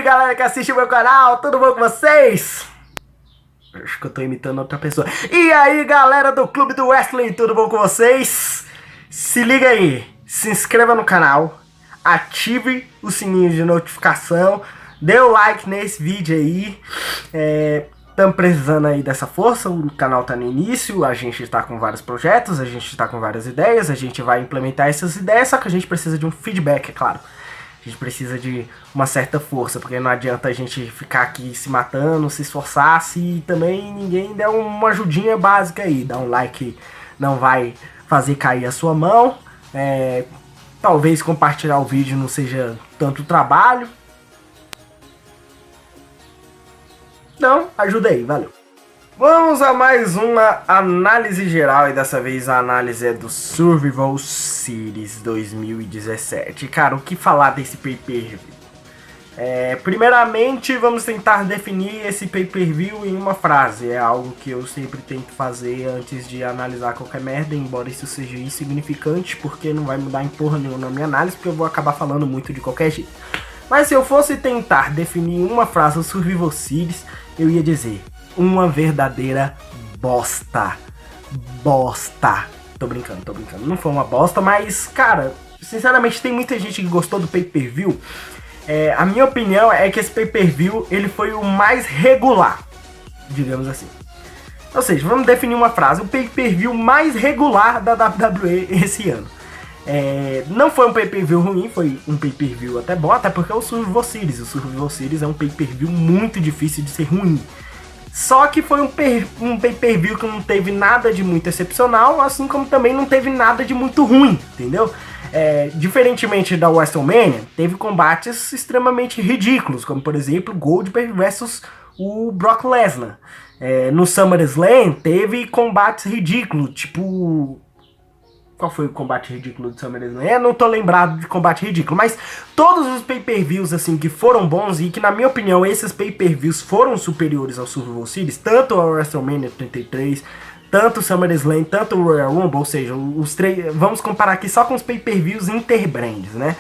galera que assiste o meu canal, tudo bom com vocês? Acho que eu tô imitando outra pessoa. E aí galera do Clube do Wrestling, tudo bom com vocês? Se liga aí, se inscreva no canal, ative o sininho de notificação, dê o like nesse vídeo aí. Estamos precisando aí dessa força, o canal tá no início, a gente tá com vários projetos, a gente tá com várias ideias, a gente vai implementar essas ideias, só que a gente precisa de um feedback, é claro. A gente precisa de uma certa força, porque não adianta a gente ficar aqui se matando, se esforçar, se também ninguém der uma ajudinha básica aí. Dar um like não vai fazer cair a sua mão, talvez compartilhar o vídeo não seja tanto trabalho. Então, ajuda aí, valeu. Vamos a mais uma análise geral, e dessa vez a análise é do Survival Series 2017. Cara, o que falar desse pay-per-view? Primeiramente, vamos tentar definir esse pay-per-view em uma frase. É algo que eu sempre tento fazer antes de analisar qualquer merda, embora isso seja insignificante, porque não vai mudar em porra nenhuma na minha análise, porque eu vou acabar falando muito de qualquer jeito. Mas se eu fosse tentar definir uma frase do Survival Series, eu ia dizer: uma verdadeira bosta. Bosta. Tô brincando. Não foi uma bosta, mas, cara, sinceramente tem muita gente que gostou do pay-per-view. A minha opinião é que esse pay-per-view, ele foi o mais regular, digamos assim. Ou seja, vamos definir uma frase: o pay-per-view mais regular da WWE esse ano. Não foi um pay-per-view ruim, foi um pay-per-view até bom, até porque é o Survival Series. O Survival Series é um pay-per-view muito difícil de ser ruim. Só que foi um pay-per-view que não teve nada de muito excepcional, assim como também não teve nada de muito ruim, entendeu? Diferentemente da WrestleMania, teve combates extremamente ridículos, como por exemplo Goldberg versus o Brock Lesnar. No SummerSlam teve combates ridículos, tipo... Qual foi o combate ridículo do SummerSlam? Eu não tô lembrado de combate ridículo, mas todos os pay-per-views assim que foram bons, e que na minha opinião esses pay-per-views foram superiores ao Survival Series, tanto a WrestleMania 33, tanto o SummerSlam, tanto o Royal Rumble, ou seja, os três, vamos comparar aqui só com os pay-per-views interbrands, né?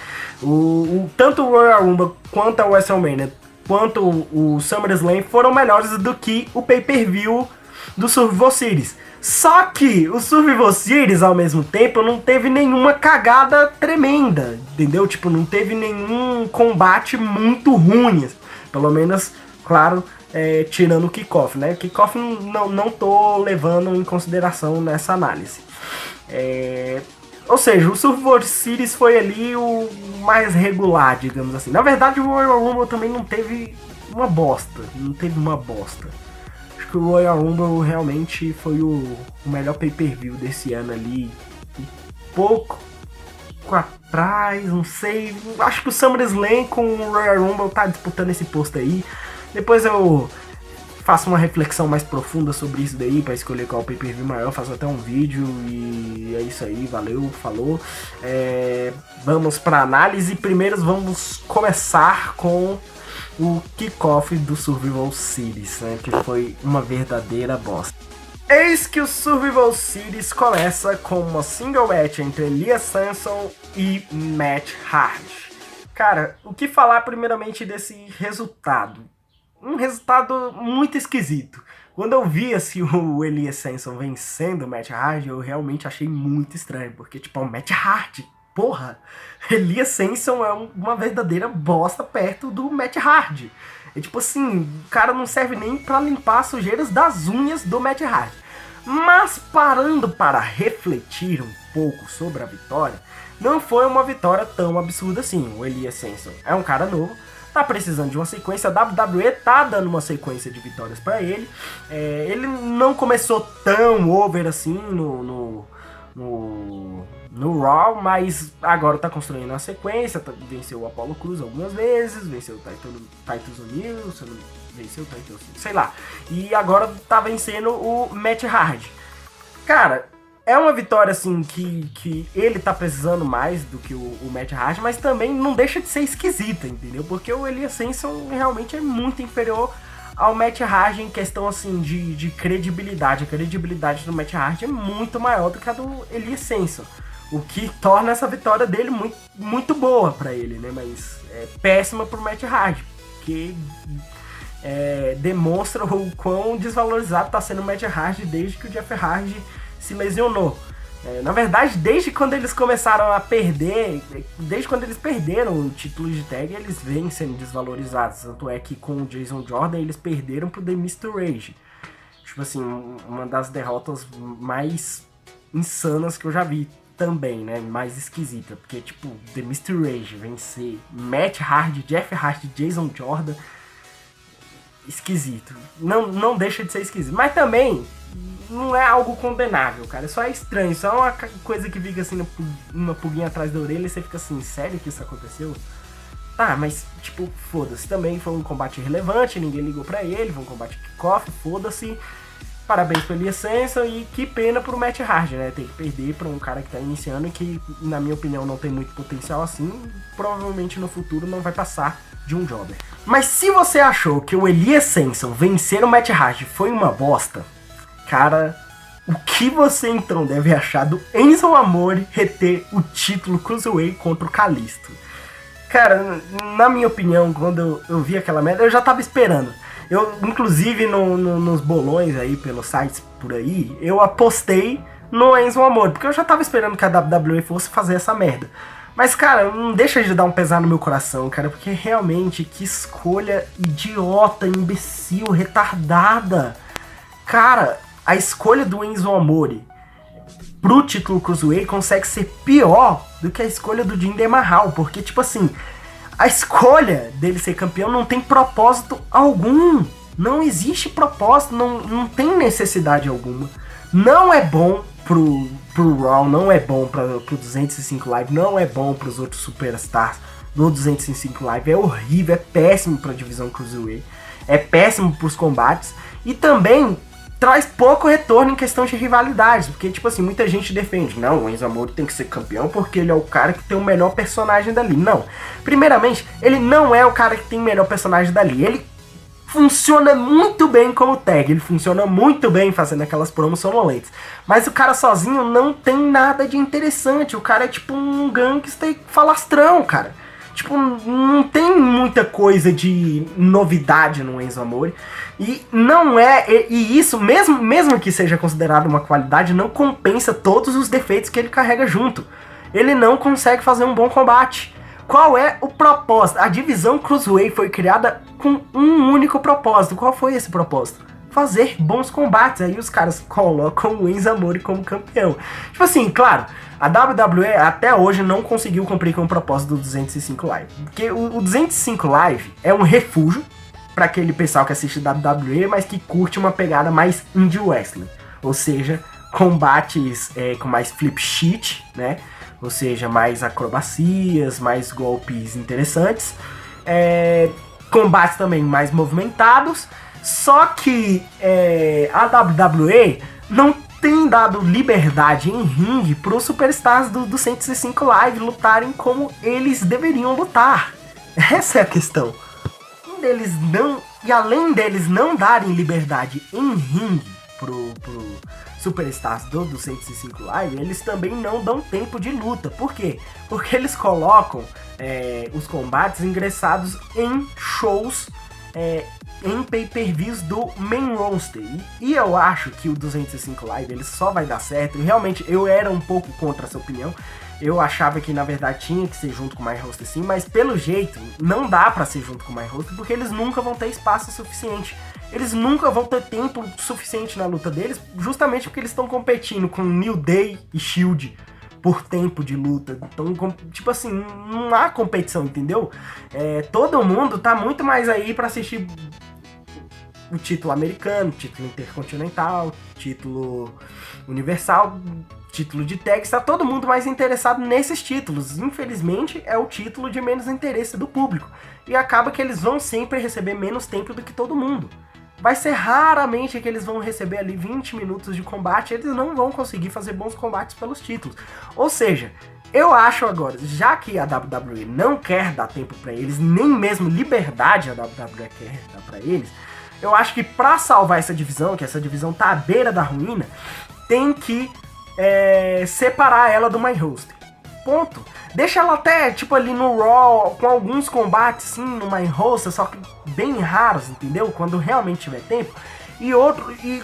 Tanto o Royal Rumble quanto a WrestleMania, quanto o SummerSlam foram melhores do que o pay-per-view do Survival Series. Só que o Survival Series, ao mesmo tempo, não teve nenhuma cagada tremenda, entendeu? Tipo, não teve nenhum combate muito ruim, pelo menos, claro, tirando o kickoff, né? Kickoff não tô levando em consideração nessa análise. Ou seja, o Survival Series foi ali o mais regular, digamos assim. Na verdade, o Royal Rumble também não teve uma bosta, Acho que o Royal Rumble realmente foi o melhor pay-per-view desse ano ali. Pouco atrás, não sei. Acho que o SummerSlam com o Royal Rumble tá disputando esse posto aí. Depois eu faço uma reflexão mais profunda sobre isso daí, pra escolher qual pay-per-view maior. Faço até um vídeo e é isso aí. Valeu, falou. Vamos pra análise. Primeiro vamos começar com o kickoff do Survival Series, né, que foi uma verdadeira bosta. Eis que o Survival Series começa com uma single match entre Elias Samson e Matt Hardy. Cara, o que falar primeiramente desse resultado? Um resultado muito esquisito. Quando eu vi assim, o Elias Samson vencendo o Matt Hardy, eu realmente achei muito estranho, porque tipo, o Matt Hardy, porra, Elias Samson é uma verdadeira bosta perto do Matt Hardy. Tipo assim, o cara não serve nem pra limpar as sujeiras das unhas do Matt Hardy. Mas parando para refletir um pouco sobre a vitória, não foi uma vitória tão absurda assim. O Elias Samson é um cara novo, tá precisando de uma sequência, a WWE tá dando uma sequência de vitórias pra ele. Ele não começou tão over assim no Raw, mas agora tá construindo uma sequência, venceu o Apollo Crews algumas vezes, venceu o Titus O'Neil, venceu o Titus, sei lá, e agora tá vencendo o Matt Hardy. Cara, é uma vitória assim que ele tá precisando mais do que o Matt Hardy, mas também não deixa de ser esquisita, entendeu? Porque o Elias Samson realmente é muito inferior ao Matt Hardy em questão assim de credibilidade. A credibilidade do Matt Hardy é muito maior do que a do Elias Samson, o que torna essa vitória dele muito boa pra ele, né? Mas é péssima pro Matt Hardy, porque demonstra o quão desvalorizado tá sendo o Matt Hardy desde que o Jeff Hardy se lesionou. Na verdade, desde quando eles começaram a perder, desde quando eles perderam o título de tag, eles vêm sendo desvalorizados. Tanto é que com o Jason Jordan eles perderam pro The Mr. Rage. Tipo assim, uma das derrotas mais insanas que eu já vi também, né? Mais esquisita. Porque, tipo, The Mr. Rage vencer Matt Hardy, Jeff Hardy, Jason Jordan. Esquisito. Não deixa de ser esquisito. Mas também não é algo condenável, cara. Só é estranho. Só é uma coisa que fica assim, uma pulguinha atrás da orelha e você fica assim, sério que isso aconteceu? Tá, mas, tipo, foda-se. Também foi um combate irrelevante, ninguém ligou pra ele. Foi um combate kickoff, foda-se. Parabéns pro Elias Samson e que pena pro Matt Hardy, né? Tem que perder pra um cara que tá iniciando e que, na minha opinião, não tem muito potencial assim. Provavelmente no futuro não vai passar de um jobber. Mas se você achou que o Elias Samson vencer o Matt Hardy foi uma bosta, cara, o que você então deve achar do Enzo Amore reter o título Cruiserweight contra o Kalisto? Cara, na minha opinião, quando eu vi aquela merda, eu já tava esperando. Eu, inclusive, nos bolões aí, pelos sites por aí, eu apostei no Enzo Amore, porque eu já tava esperando que a WWE fosse fazer essa merda. Mas, cara, não deixa de dar um pesar no meu coração, cara, porque realmente, que escolha idiota, imbecil, retardada. Cara, a escolha do Enzo Amore pro título Cruiserweight consegue ser pior do que a escolha do Jinder Mahal, porque, tipo assim, a escolha dele ser campeão não tem propósito algum. Não existe propósito, não tem necessidade alguma. Não é bom pro Raw, não é bom pro 205 Live, não é bom pros outros superstars do 205 Live. É horrível, é péssimo pra divisão Cruiserweight. É péssimo pros combates. E também traz pouco retorno em questão de rivalidades, porque, tipo assim, muita gente defende, não, o Enzo Amore tem que ser campeão porque ele é o cara que tem o melhor personagem dali. Não, primeiramente, ele não é o cara que tem o melhor personagem dali, ele funciona muito bem como tag, ele funciona muito bem fazendo aquelas promos sonolentas, mas o cara sozinho não tem nada de interessante, o cara é tipo um gangster falastrão, cara. Tipo, não tem muita coisa de novidade no Enzo Amore. E não é. E isso, mesmo que seja considerado uma qualidade, não compensa todos os defeitos que ele carrega junto. Ele não consegue fazer um bom combate. Qual é o propósito? A divisão Cruiserweight foi criada com um único propósito. Qual foi esse propósito? Fazer bons combates. Aí os caras colocam o Enzo Amore como campeão. Tipo assim, claro, a WWE até hoje não conseguiu cumprir com o propósito do 205 Live. Porque o 205 Live é um refúgio para aquele pessoal que assiste WWE, mas que curte uma pegada mais indie wrestling. Ou seja, combates com mais flip sheet, né? Ou seja, mais acrobacias, mais golpes interessantes. Combates também mais movimentados. Só que a WWE não tem dado liberdade em ringue para os superstars do 105 Live lutarem como eles deveriam lutar. Essa é a questão. Além deles não darem liberdade em ringue pro superstars do 105 Live, eles também não dão tempo de luta. Por quê? Porque eles colocam os combates ingressados em shows, em pay-per-views do main roster. E eu acho que o 205 Live ele só vai dar certo. E realmente eu era um pouco contra essa opinião. Eu achava que na verdade tinha que ser junto com o My Roster sim, mas pelo jeito não dá pra ser junto com o My Roster porque eles nunca vão ter espaço suficiente. Eles nunca vão ter tempo suficiente na luta deles, justamente porque eles estão competindo com New Day e Shield por tempo de luta. Então, tipo assim, não há competição, entendeu? Todo mundo tá muito mais aí pra assistir o título americano, título intercontinental, título universal, título de tag, está todo mundo mais interessado nesses títulos. Infelizmente, é o título de menos interesse do público. E acaba que eles vão sempre receber menos tempo do que todo mundo. Vai ser raramente que eles vão receber ali 20 minutos de combate, eles não vão conseguir fazer bons combates pelos títulos. Ou seja, eu acho agora, já que a WWE não quer dar tempo para eles, nem mesmo liberdade a WWE quer dar para eles, eu acho que para salvar essa divisão, que essa divisão tá à beira da ruína, tem que separar ela do My Roster. Ponto. Deixa ela até, tipo, ali no Raw, com alguns combates, sim, no main roster, só que bem raros, entendeu? Quando realmente tiver tempo. E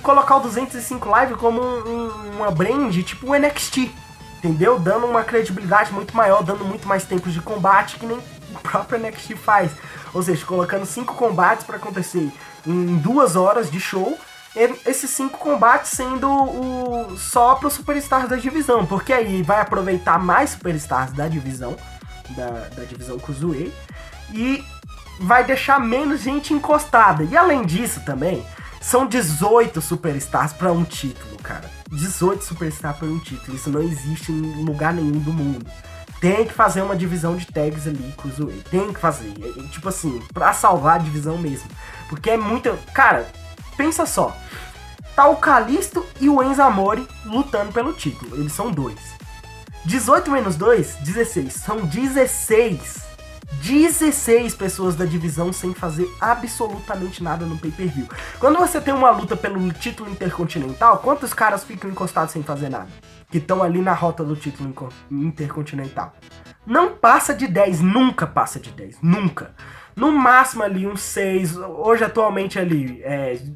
colocar o 205 Live como uma brand, tipo o NXT, entendeu? Dando uma credibilidade muito maior, dando muito mais tempos de combate, que nem o próprio NXT faz. Ou seja, colocando 5 combates para acontecer em 2 horas de show, esses 5 combates sendo só para os superstars da divisão, porque aí vai aproveitar mais superstars da divisão, da divisão Cruiserweight, e vai deixar menos gente encostada. E além disso também, são 18 superstars para um título, cara. 18 superstars para um título, isso não existe em lugar nenhum do mundo. Tem que fazer uma divisão de tags ali, Cruiserweight, tem que fazer, tipo assim, pra salvar a divisão mesmo, porque é muito... Cara, pensa só, tá o Kalisto e o Enzo Amore lutando pelo título, eles são 2. 18 menos 2, 16, são 16 pessoas da divisão sem fazer absolutamente nada no pay-per-view. Quando você tem uma luta pelo título intercontinental, quantos caras ficam encostados sem fazer nada? Que estão ali na rota do título intercontinental. Não passa de 10, nunca passa de 10, nunca. No máximo ali uns 6, hoje atualmente ali,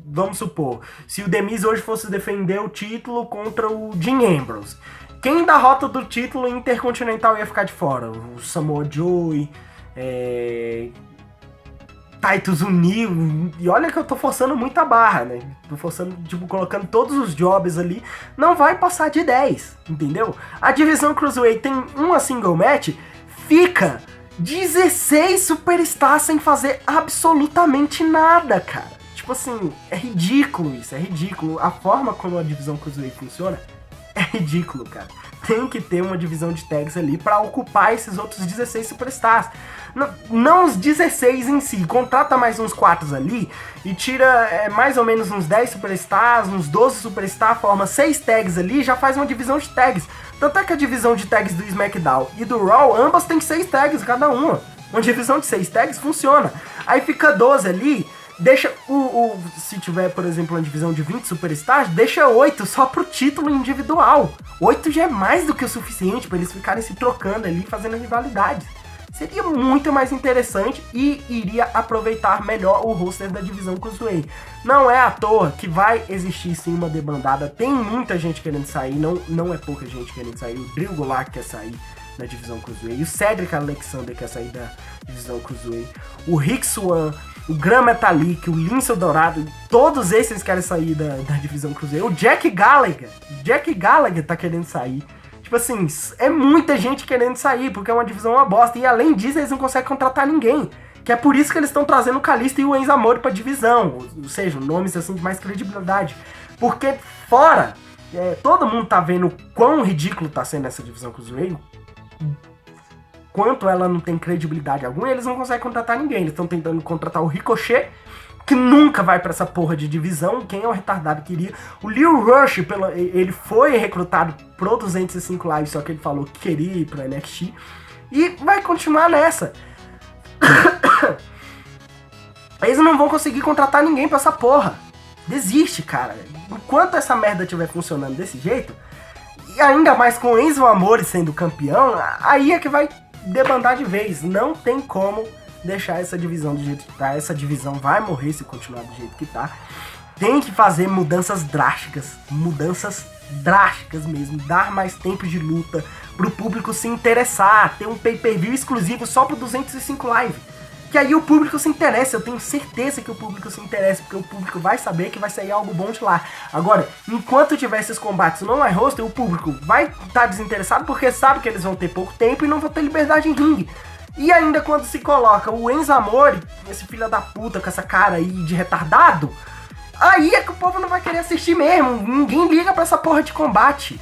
vamos supor, se o The Miz hoje fosse defender o título contra o Dean Ambrose, quem da rota do título intercontinental ia ficar de fora? O Samoa Joe, Titus O'Neil, e olha que eu tô forçando muita barra, né? Tô forçando, tipo, colocando todos os jobs ali, não vai passar de 10, entendeu? A divisão Cruiserweight tem uma single match, fica 16 superstars sem fazer absolutamente nada, cara. Tipo assim, é ridículo isso, é ridículo. A forma como a divisão Cruiserweight funciona é ridículo, cara. Tem que ter uma divisão de tags ali pra ocupar esses outros 16 superstars. Não os 16 em si, contrata mais uns 4 ali e tira mais ou menos uns 10 superstars, uns 12 superstars, forma 6 tags ali, já faz uma divisão de tags. Tanto é que a divisão de tags do SmackDown e do Raw, ambas tem 6 tags cada uma. Uma divisão de 6 tags funciona. Aí fica 12 ali, deixa se tiver, por exemplo, uma divisão de 20 superstars, deixa 8 só pro título individual. 8 já é mais do que o suficiente para eles ficarem se trocando ali, fazendo rivalidades. Seria muito mais interessante e iria aproveitar melhor o roster da divisão Cruiserweight. Não é à toa que vai existir sim uma debandada. Tem muita gente querendo sair, não é pouca gente querendo sair. O Drew Gulak quer sair da divisão Cruiserweight, o Cedric Alexander quer sair da divisão Cruiserweight, o Rick Swann, o Gran Metalik, o Lince Dourado, todos esses querem sair da divisão Cruiserweight. O Jack Gallagher tá querendo sair. Tipo assim, é muita gente querendo sair, porque é uma divisão uma bosta. E além disso, eles não conseguem contratar ninguém. Que é por isso que eles estão trazendo o Kalisto e o Enzo Amore pra divisão. Ou seja, nomes assim de mais credibilidade. Porque fora, todo mundo tá vendo quão ridículo tá sendo essa divisão Cruiserweight, quanto ela não tem credibilidade alguma, e eles não conseguem contratar ninguém. Eles estão tentando contratar o Ricochet, que nunca vai pra essa porra de divisão. Quem é o retardado que iria? O Leo Rush, ele foi recrutado pro 205 Live, só que ele falou que queria ir pra NXT. E vai continuar nessa. Eles não vão conseguir contratar ninguém pra essa porra. Desiste, cara. Enquanto essa merda estiver funcionando desse jeito, e ainda mais com o Enzo Amore sendo campeão, aí é que vai debandar de vez. Não tem como deixar essa divisão do jeito que tá. Essa divisão vai morrer se continuar do jeito que tá. Tem que fazer mudanças drásticas mesmo, dar mais tempo de luta pro público se interessar, ter um pay-per-view exclusivo só pro 205 Live, que aí o público se interessa. Eu tenho certeza que o público se interessa, porque o público vai saber que vai sair algo bom de lá. Agora, enquanto tiver esses combates no live roster, o público vai estar desinteressado, porque sabe que eles vão ter pouco tempo e não vão ter liberdade em ringue. E ainda quando se coloca o Enzo Amore, esse filho da puta com essa cara aí de retardado, aí é que o povo não vai querer assistir mesmo. Ninguém liga pra essa porra de combate.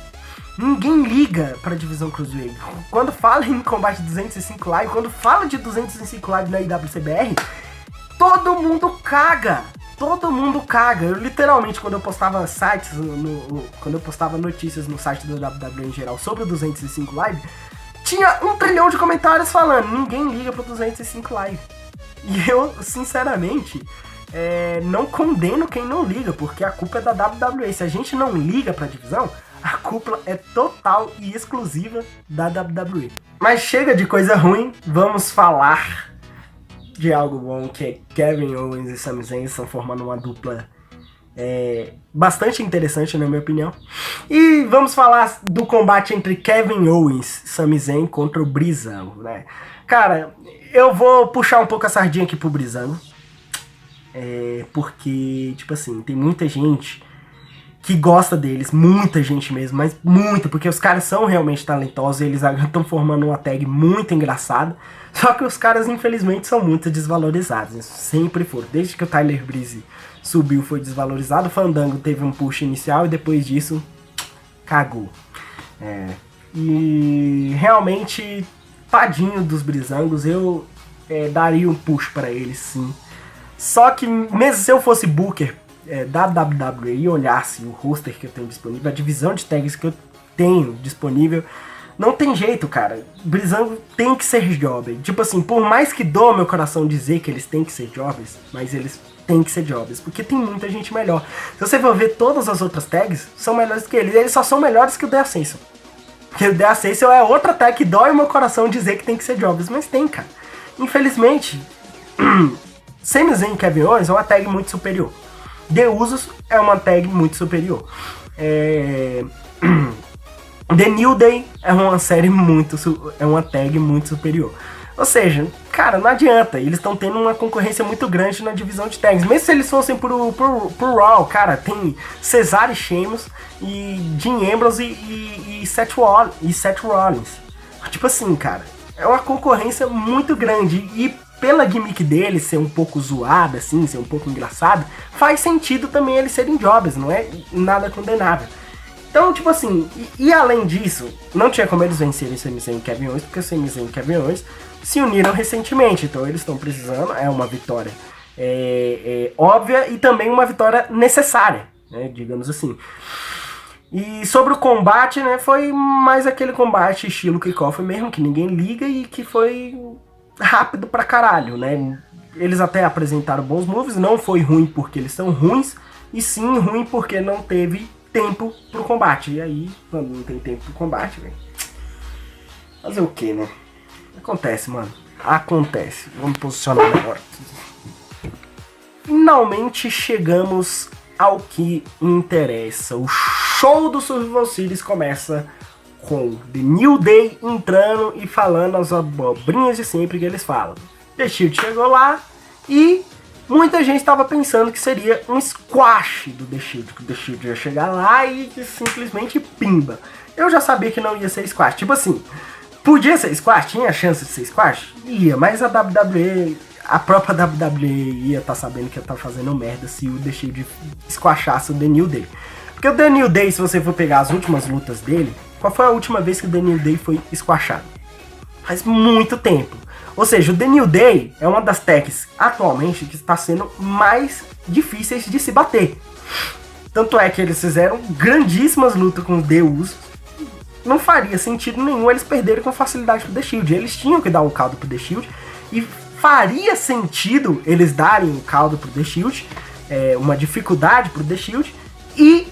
Ninguém liga pra divisão Cruiserweight. Quando fala em combate 205 Live, quando fala de 205 Live na IWCBR, todo mundo caga. Todo mundo caga. Eu literalmente, quando eu postava sites, quando eu postava notícias no site da WWE em geral sobre o 205 Live, tinha 1 trilhão de comentários falando: ninguém liga pro 205 Live. E eu, sinceramente, não condeno quem não liga, porque a culpa é da WWE. Se a gente não liga pra divisão, a culpa cúpula é total e exclusiva da WWE. Mas chega de coisa ruim, vamos falar de algo bom, que é Kevin Owens e Sami Zayn estão formando uma dupla bastante interessante, na minha opinião. E vamos falar do combate entre Kevin Owens e Sami Zayn contra o Breezango, né? Cara, eu vou puxar um pouco a sardinha aqui pro Breezango, porque, tipo assim, tem muita gente que gosta deles, muita gente mesmo, mas muita, porque os caras são realmente talentosos e eles estão formando uma tag muito engraçada, só que os caras, infelizmente, são muito desvalorizados, isso sempre foram. Desde que o Tyler Breeze subiu, foi desvalorizado, o Fandango teve um push inicial e depois disso, cagou. E realmente, tadinho dos Breezangos, eu daria um push pra eles, sim. Só que, mesmo se eu fosse booker da WWE e olhasse o roster que eu tenho disponível, a divisão de tags que eu tenho disponível, não tem jeito, cara. Breezango tem que ser jobber. Tipo assim, por mais que doa meu coração dizer que eles têm que ser jobbers, mas eles têm que ser jobbers, porque tem muita gente melhor. Se você for ver, todas as outras tags são melhores que eles só são melhores que o The Ascension. Porque o The Ascension é outra tag que dói o meu coração dizer que tem que ser jobbers, mas tem, cara. Infelizmente, Sami Zayn e Kevin Owens é uma tag muito superior. The Usos é uma tag muito superior. The New Day é uma tag muito superior. Ou seja, cara, não adianta. Eles estão tendo uma concorrência muito grande na divisão de tags. Mesmo se eles fossem pro Raw, cara, tem Cesaro e Sheamus, e Dean Ambrose e Seth Rollins. Tipo assim, cara, é uma concorrência muito grande. E pela gimmick deles ser um pouco zoada, assim, ser um pouco engraçado, faz sentido também eles serem jobbers, não é nada condenável. Então, tipo assim, e além disso, não tinha como eles vencerem Sami Zayn e Kevin Owens, porque o Sami Zayn e Kevin Owens se uniram recentemente, então eles estão precisando, é uma vitória óbvia e também uma vitória necessária, né, digamos assim. E sobre o combate, né, foi mais aquele combate estilo kickoff mesmo, que ninguém liga e que foi rápido pra caralho, né? Eles até apresentaram bons moves, não foi ruim porque eles são ruins, e sim ruim porque não teve tempo pro combate. E aí, quando não tem tempo pro combate, velho, fazer o que, né? Acontece, mano. Acontece. Vamos posicionar agora. Finalmente chegamos ao que interessa. O show do Survival Series começa com The New Day entrando e falando as abobrinhas de sempre que eles falam. The Shield chegou lá e muita gente estava pensando que seria um squash do The Shield, que o The Shield ia chegar lá e simplesmente pimba. Eu já sabia que não ia ser squash. Tipo assim, podia ser squash? Tinha chance de ser squash? Ia, mas a WWE, a própria WWE ia estar sabendo que ia estar fazendo merda se o The Shield squashasse o The New Day. Porque o The New Day, se você for pegar as últimas lutas dele, qual foi a última vez que o The New Day foi squashado? Faz muito tempo. Ou seja, o The New Day é uma das tags atualmente que está sendo mais difíceis de se bater. Tanto é que eles fizeram grandíssimas lutas com o The Usos. Não faria sentido nenhum eles perderem com facilidade pro The Shield. Eles tinham que dar um caldo pro The Shield. E faria sentido eles darem um caldo pro The Shield. Uma dificuldade pro The Shield. E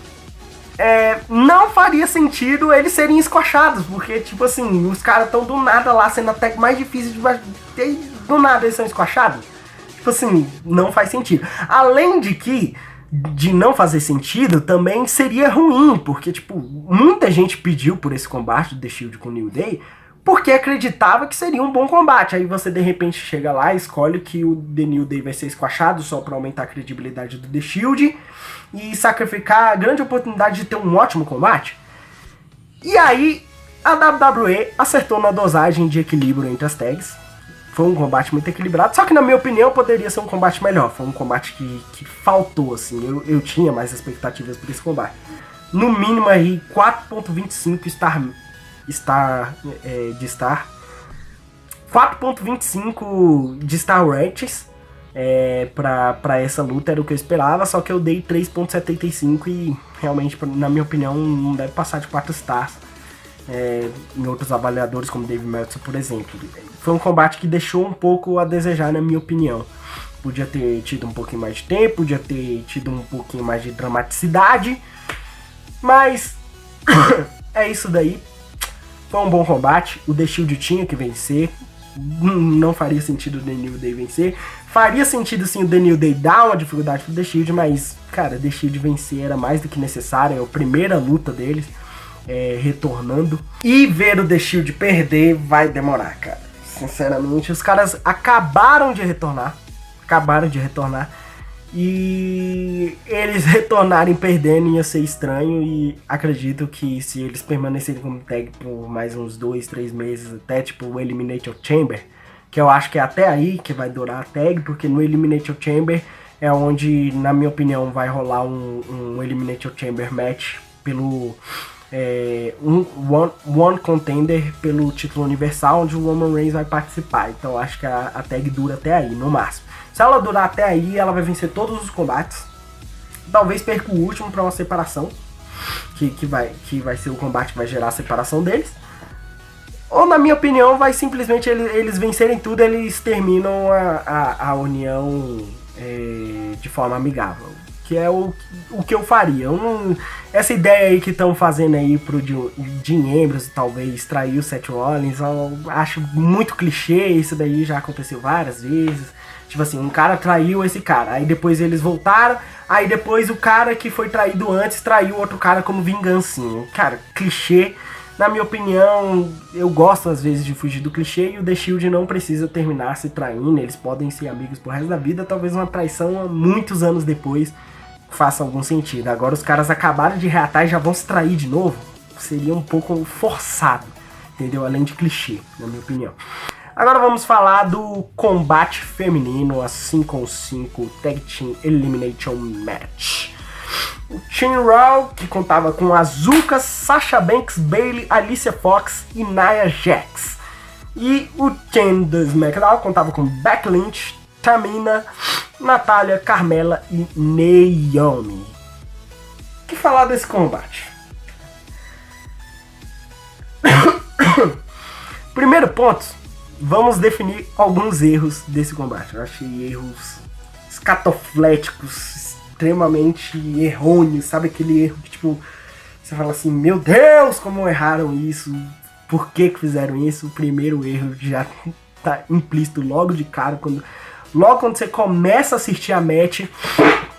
não faria sentido eles serem squashados, porque, tipo assim, os caras estão do nada lá, sendo a tag mais difícil de bater, e do nada eles são squashados. Tipo assim, não faz sentido. Além de que, de não fazer sentido, também seria ruim, porque, tipo, muita gente pediu por esse combate do The Shield com o New Day, porque acreditava que seria um bom combate. Aí você, de repente, chega lá e escolhe que o The New Day vai ser squashado só pra aumentar a credibilidade do The Shield e sacrificar a grande oportunidade de ter um ótimo combate. E aí, a WWE acertou na dosagem de equilíbrio entre as tags. Foi um combate muito equilibrado, só que na minha opinião poderia ser um combate melhor. Foi um combate que faltou, assim, eu tinha mais expectativas por esse combate. No mínimo aí, 4.25 de Star. 4.25 de Star Ratings pra essa luta era o que eu esperava, só que eu dei 3.75 e realmente, na minha opinião, não deve passar de 4 stars em outros avaliadores, como Dave Meltzer, por exemplo. Foi um combate que deixou um pouco a desejar, na minha opinião. Podia ter tido um pouquinho mais de tempo, podia ter tido um pouquinho mais de dramaticidade, mas É isso daí. Foi um bom combate. O The Shield tinha que vencer. Não faria sentido o The New Day vencer. Faria sentido sim o The New Day dar uma dificuldade pro The Shield, mas, cara, The Shield vencer era mais do que necessário. É a primeira luta deles, retornando. E ver o The Shield perder vai demorar, cara. Sinceramente, os caras acabaram de retornar. E eles retornarem perdendo ia ser estranho. E acredito que se eles permanecerem como tag por mais uns 2, 3 meses, até tipo o Elimination Chamber, que eu acho que é até aí que vai durar a tag, porque no Elimination Chamber é onde, na minha opinião, vai rolar um Elimination Chamber match pelo one contender pelo título universal, onde o Roman Reigns vai participar. Então acho que a tag dura até aí, no máximo. Se ela durar até aí, ela vai vencer todos os combates. Talvez perca o último para uma separação, que vai ser o combate que vai gerar a separação deles. Ou, na minha opinião, vai simplesmente eles vencerem tudo, eles terminam a união de forma amigável. Que é o que eu faria. Essa ideia aí que estão fazendo aí pro Dean Ambrose talvez trair o Seth Rollins, eu acho muito clichê. Isso daí já aconteceu várias vezes. Tipo assim, um cara traiu esse cara, aí depois eles voltaram, aí depois o cara que foi traído antes traiu outro cara como vingancinha. Cara, clichê. Na minha opinião, eu gosto às vezes de fugir do clichê, e o The Shield não precisa terminar se traindo, eles podem ser amigos pro resto da vida. Talvez uma traição muitos anos depois faça algum sentido. Agora os caras acabaram de reatar e já vão se trair de novo, seria um pouco forçado, entendeu? Além de clichê, na minha opinião. Agora vamos falar do combate feminino, a 5-on-5 Tag Team Elimination Match. O Team Raw, que contava com Asuka, Sasha Banks, Bayley, Alicia Fox e Nia Jax. E o Team do SmackDown contava com Becky Lynch, Tamina, Natália, Carmella e Naomi. O que falar desse combate? Primeiro ponto, vamos definir alguns erros desse combate. Eu achei erros escatofléticos, extremamente errôneos, sabe aquele erro que tipo, você fala assim, meu Deus, como erraram isso, por que fizeram isso? O primeiro erro já tá implícito logo de cara, quando você começa a assistir a match,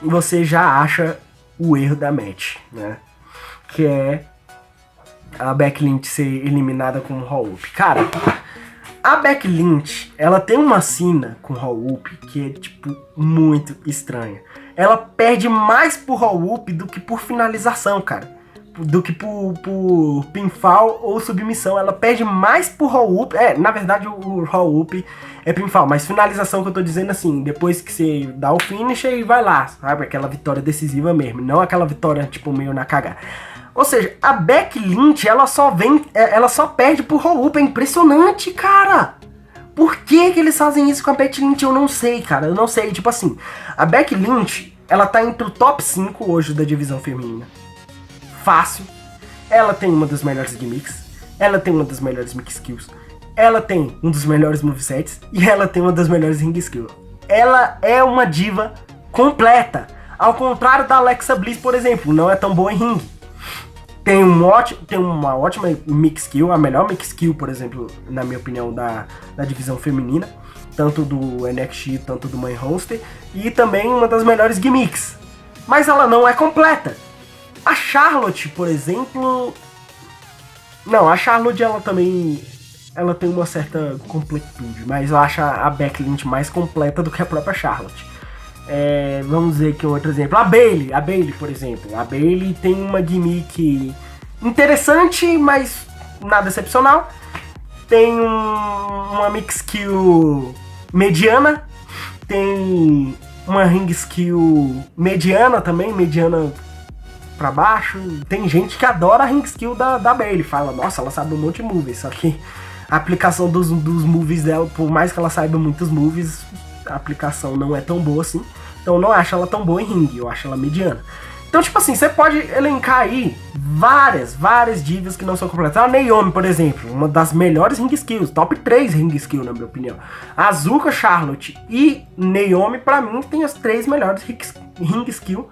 você já acha o erro da match, né? Que é a Becky Lynch ser eliminada com o roll-up. Cara, a Becky Lynch, ela tem uma cena com roll-up que é, tipo, muito estranha. Ela perde mais por roll-up do que por finalização, cara. Do que por pinfall ou submissão. Ela perde mais por roll-up. Na verdade o roll-up é pinfall, mas finalização que eu tô dizendo assim, depois que você dá o finish e vai lá, sabe? Aquela vitória decisiva mesmo, não aquela vitória, tipo, meio na cagada. Ou seja, a Becky Lynch, ela só perde por roll-up. É impressionante, cara. Por que eles fazem isso com a Becky Lynch? Eu não sei, cara. Eu não sei. Tipo assim, a Becky Lynch, ela tá entre o top 5 hoje da divisão feminina. Fácil. Ela tem uma das melhores gimmicks. Ela tem uma das melhores mix skills. Ela tem um dos melhores movesets. E ela tem uma das melhores ring skills. Ela é uma diva completa. Ao contrário da Alexa Bliss, por exemplo. Não é tão boa em ringue. Tem uma ótima mix skill, a melhor mix skill, por exemplo, na minha opinião, da divisão feminina, tanto do NXT, tanto do main roster, e também uma das melhores gimmicks. Mas ela não é completa. A Charlotte, por exemplo... Não, a Charlotte, ela também... Ela tem uma certa completude, mas eu acho a Becky Lynch mais completa do que a própria Charlotte. Vamos dizer que outro exemplo, a Bayley, por exemplo. A Bayley tem uma gimmick interessante, mas nada excepcional. Tem uma mix skill mediana. Tem uma ring skill mediana também, mediana pra baixo. Tem gente que adora a ring skill da Bayley, fala, nossa, ela sabe um monte de moves. Só que a aplicação dos moves dela, por mais que ela saiba muitos moves, a aplicação não é tão boa assim. Então eu não acho ela tão boa em ringue, eu acho ela mediana. Então, tipo assim, você pode elencar aí várias divas que não são completas. A Naomi, por exemplo, uma das melhores ring skills, top 3 ring skill, na minha opinião. A Asuka, Charlotte e Naomi, pra mim, tem as 3 melhores ring skill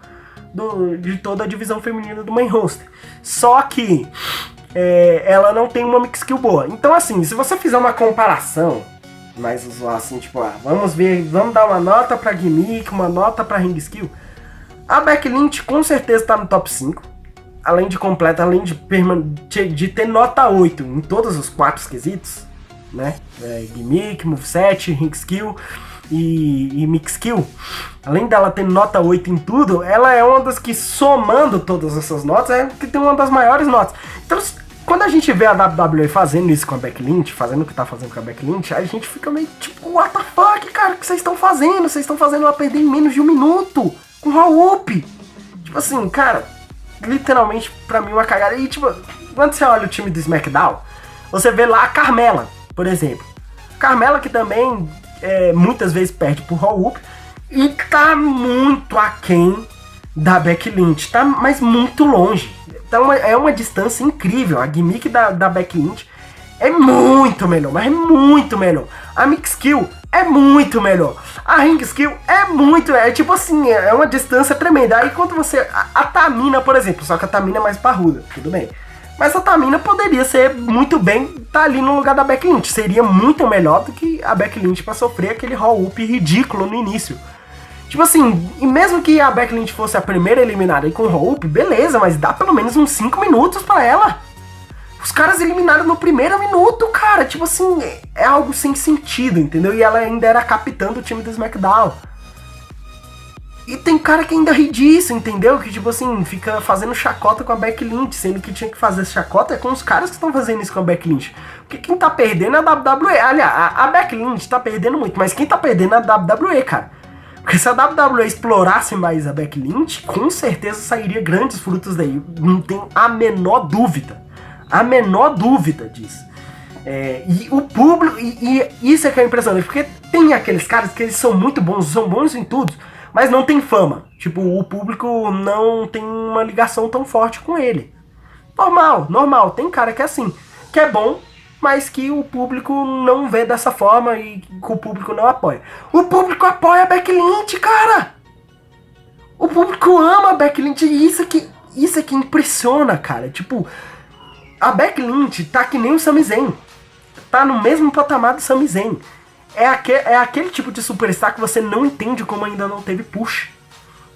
de toda a divisão feminina do main roster. Só que ela não tem uma mix skill boa. Então assim, se você fizer uma comparação mais usual assim, tipo, vamos dar uma nota pra gimmick, uma nota pra ring skill, a Becky Lynch com certeza tá no top 5. Além de completa, além de ter nota 8 em todos os 4 quesitos, né? Gimmick, moveset, ring skill e mix skill. Além dela ter nota 8 em tudo, ela é uma das que, somando todas essas notas, é que tem uma das maiores notas. Então, quando a gente vê a WWE fazendo isso com a Becky Lynch, fazendo o que tá fazendo com a Becky Lynch, a gente fica meio tipo, what the fuck, cara, o que vocês estão fazendo? Vocês estão fazendo ela perder em menos de 1 minuto com roll-up. Tipo assim, cara, literalmente, pra mim, uma cagada. E tipo, quando você olha o time do SmackDown, você vê lá a Carmella, por exemplo. Carmella que também muitas vezes perde por roll-up e tá muito aquém da Becky Lynch, tá, mas muito longe. Então é uma distância incrível. A gimmick da Becky Lynch é muito melhor, mas é muito melhor. A mix skill é muito melhor. A ring skill tipo assim, é uma distância tremenda. Aí quando você... A Tamina, por exemplo, só que a Tamina é mais parruda, tudo bem. Mas a Tamina poderia ser muito bem tá ali no lugar da Becky Lynch. Seria muito melhor do que a Becky Lynch pra sofrer aquele roll-up ridículo no início. Tipo assim, e mesmo que a Becky Lynch fosse a primeira eliminada aí com roll-up, beleza, mas dá pelo menos uns 5 minutos pra ela. Os caras eliminaram no primeiro minuto, cara. Tipo assim, é algo sem sentido, entendeu? E ela ainda era capitã do time do SmackDown. E tem cara que ainda ri disso, entendeu? Que tipo assim, fica fazendo chacota com a Becky Lynch, sendo que tinha que fazer chacota com os caras que estão fazendo isso com a Becky Lynch. Porque quem tá perdendo é a WWE. Aliás, a Becky Lynch tá perdendo muito, mas quem tá perdendo é a WWE, cara. Porque se a WWE explorasse mais a Becky Lynch, com certeza sairia grandes frutos daí. Não tem a menor dúvida. A menor dúvida disso. E o público... E isso é que é impressionante. Porque tem aqueles caras que eles são muito bons, são bons em tudo, mas não tem fama. Tipo, o público não tem uma ligação tão forte com ele. Normal. Tem cara que é assim. Que é bom, mas que o público não vê dessa forma e que o público não apoia. O público apoia a Becky Lynch, cara! O público ama a Becky Lynch e isso é que impressiona, cara. Tipo, a Becky Lynch tá que nem o Sami Zayn. Tá no mesmo patamar do Sami Zayn. É aquele tipo de superstar que você não entende como ainda não teve push.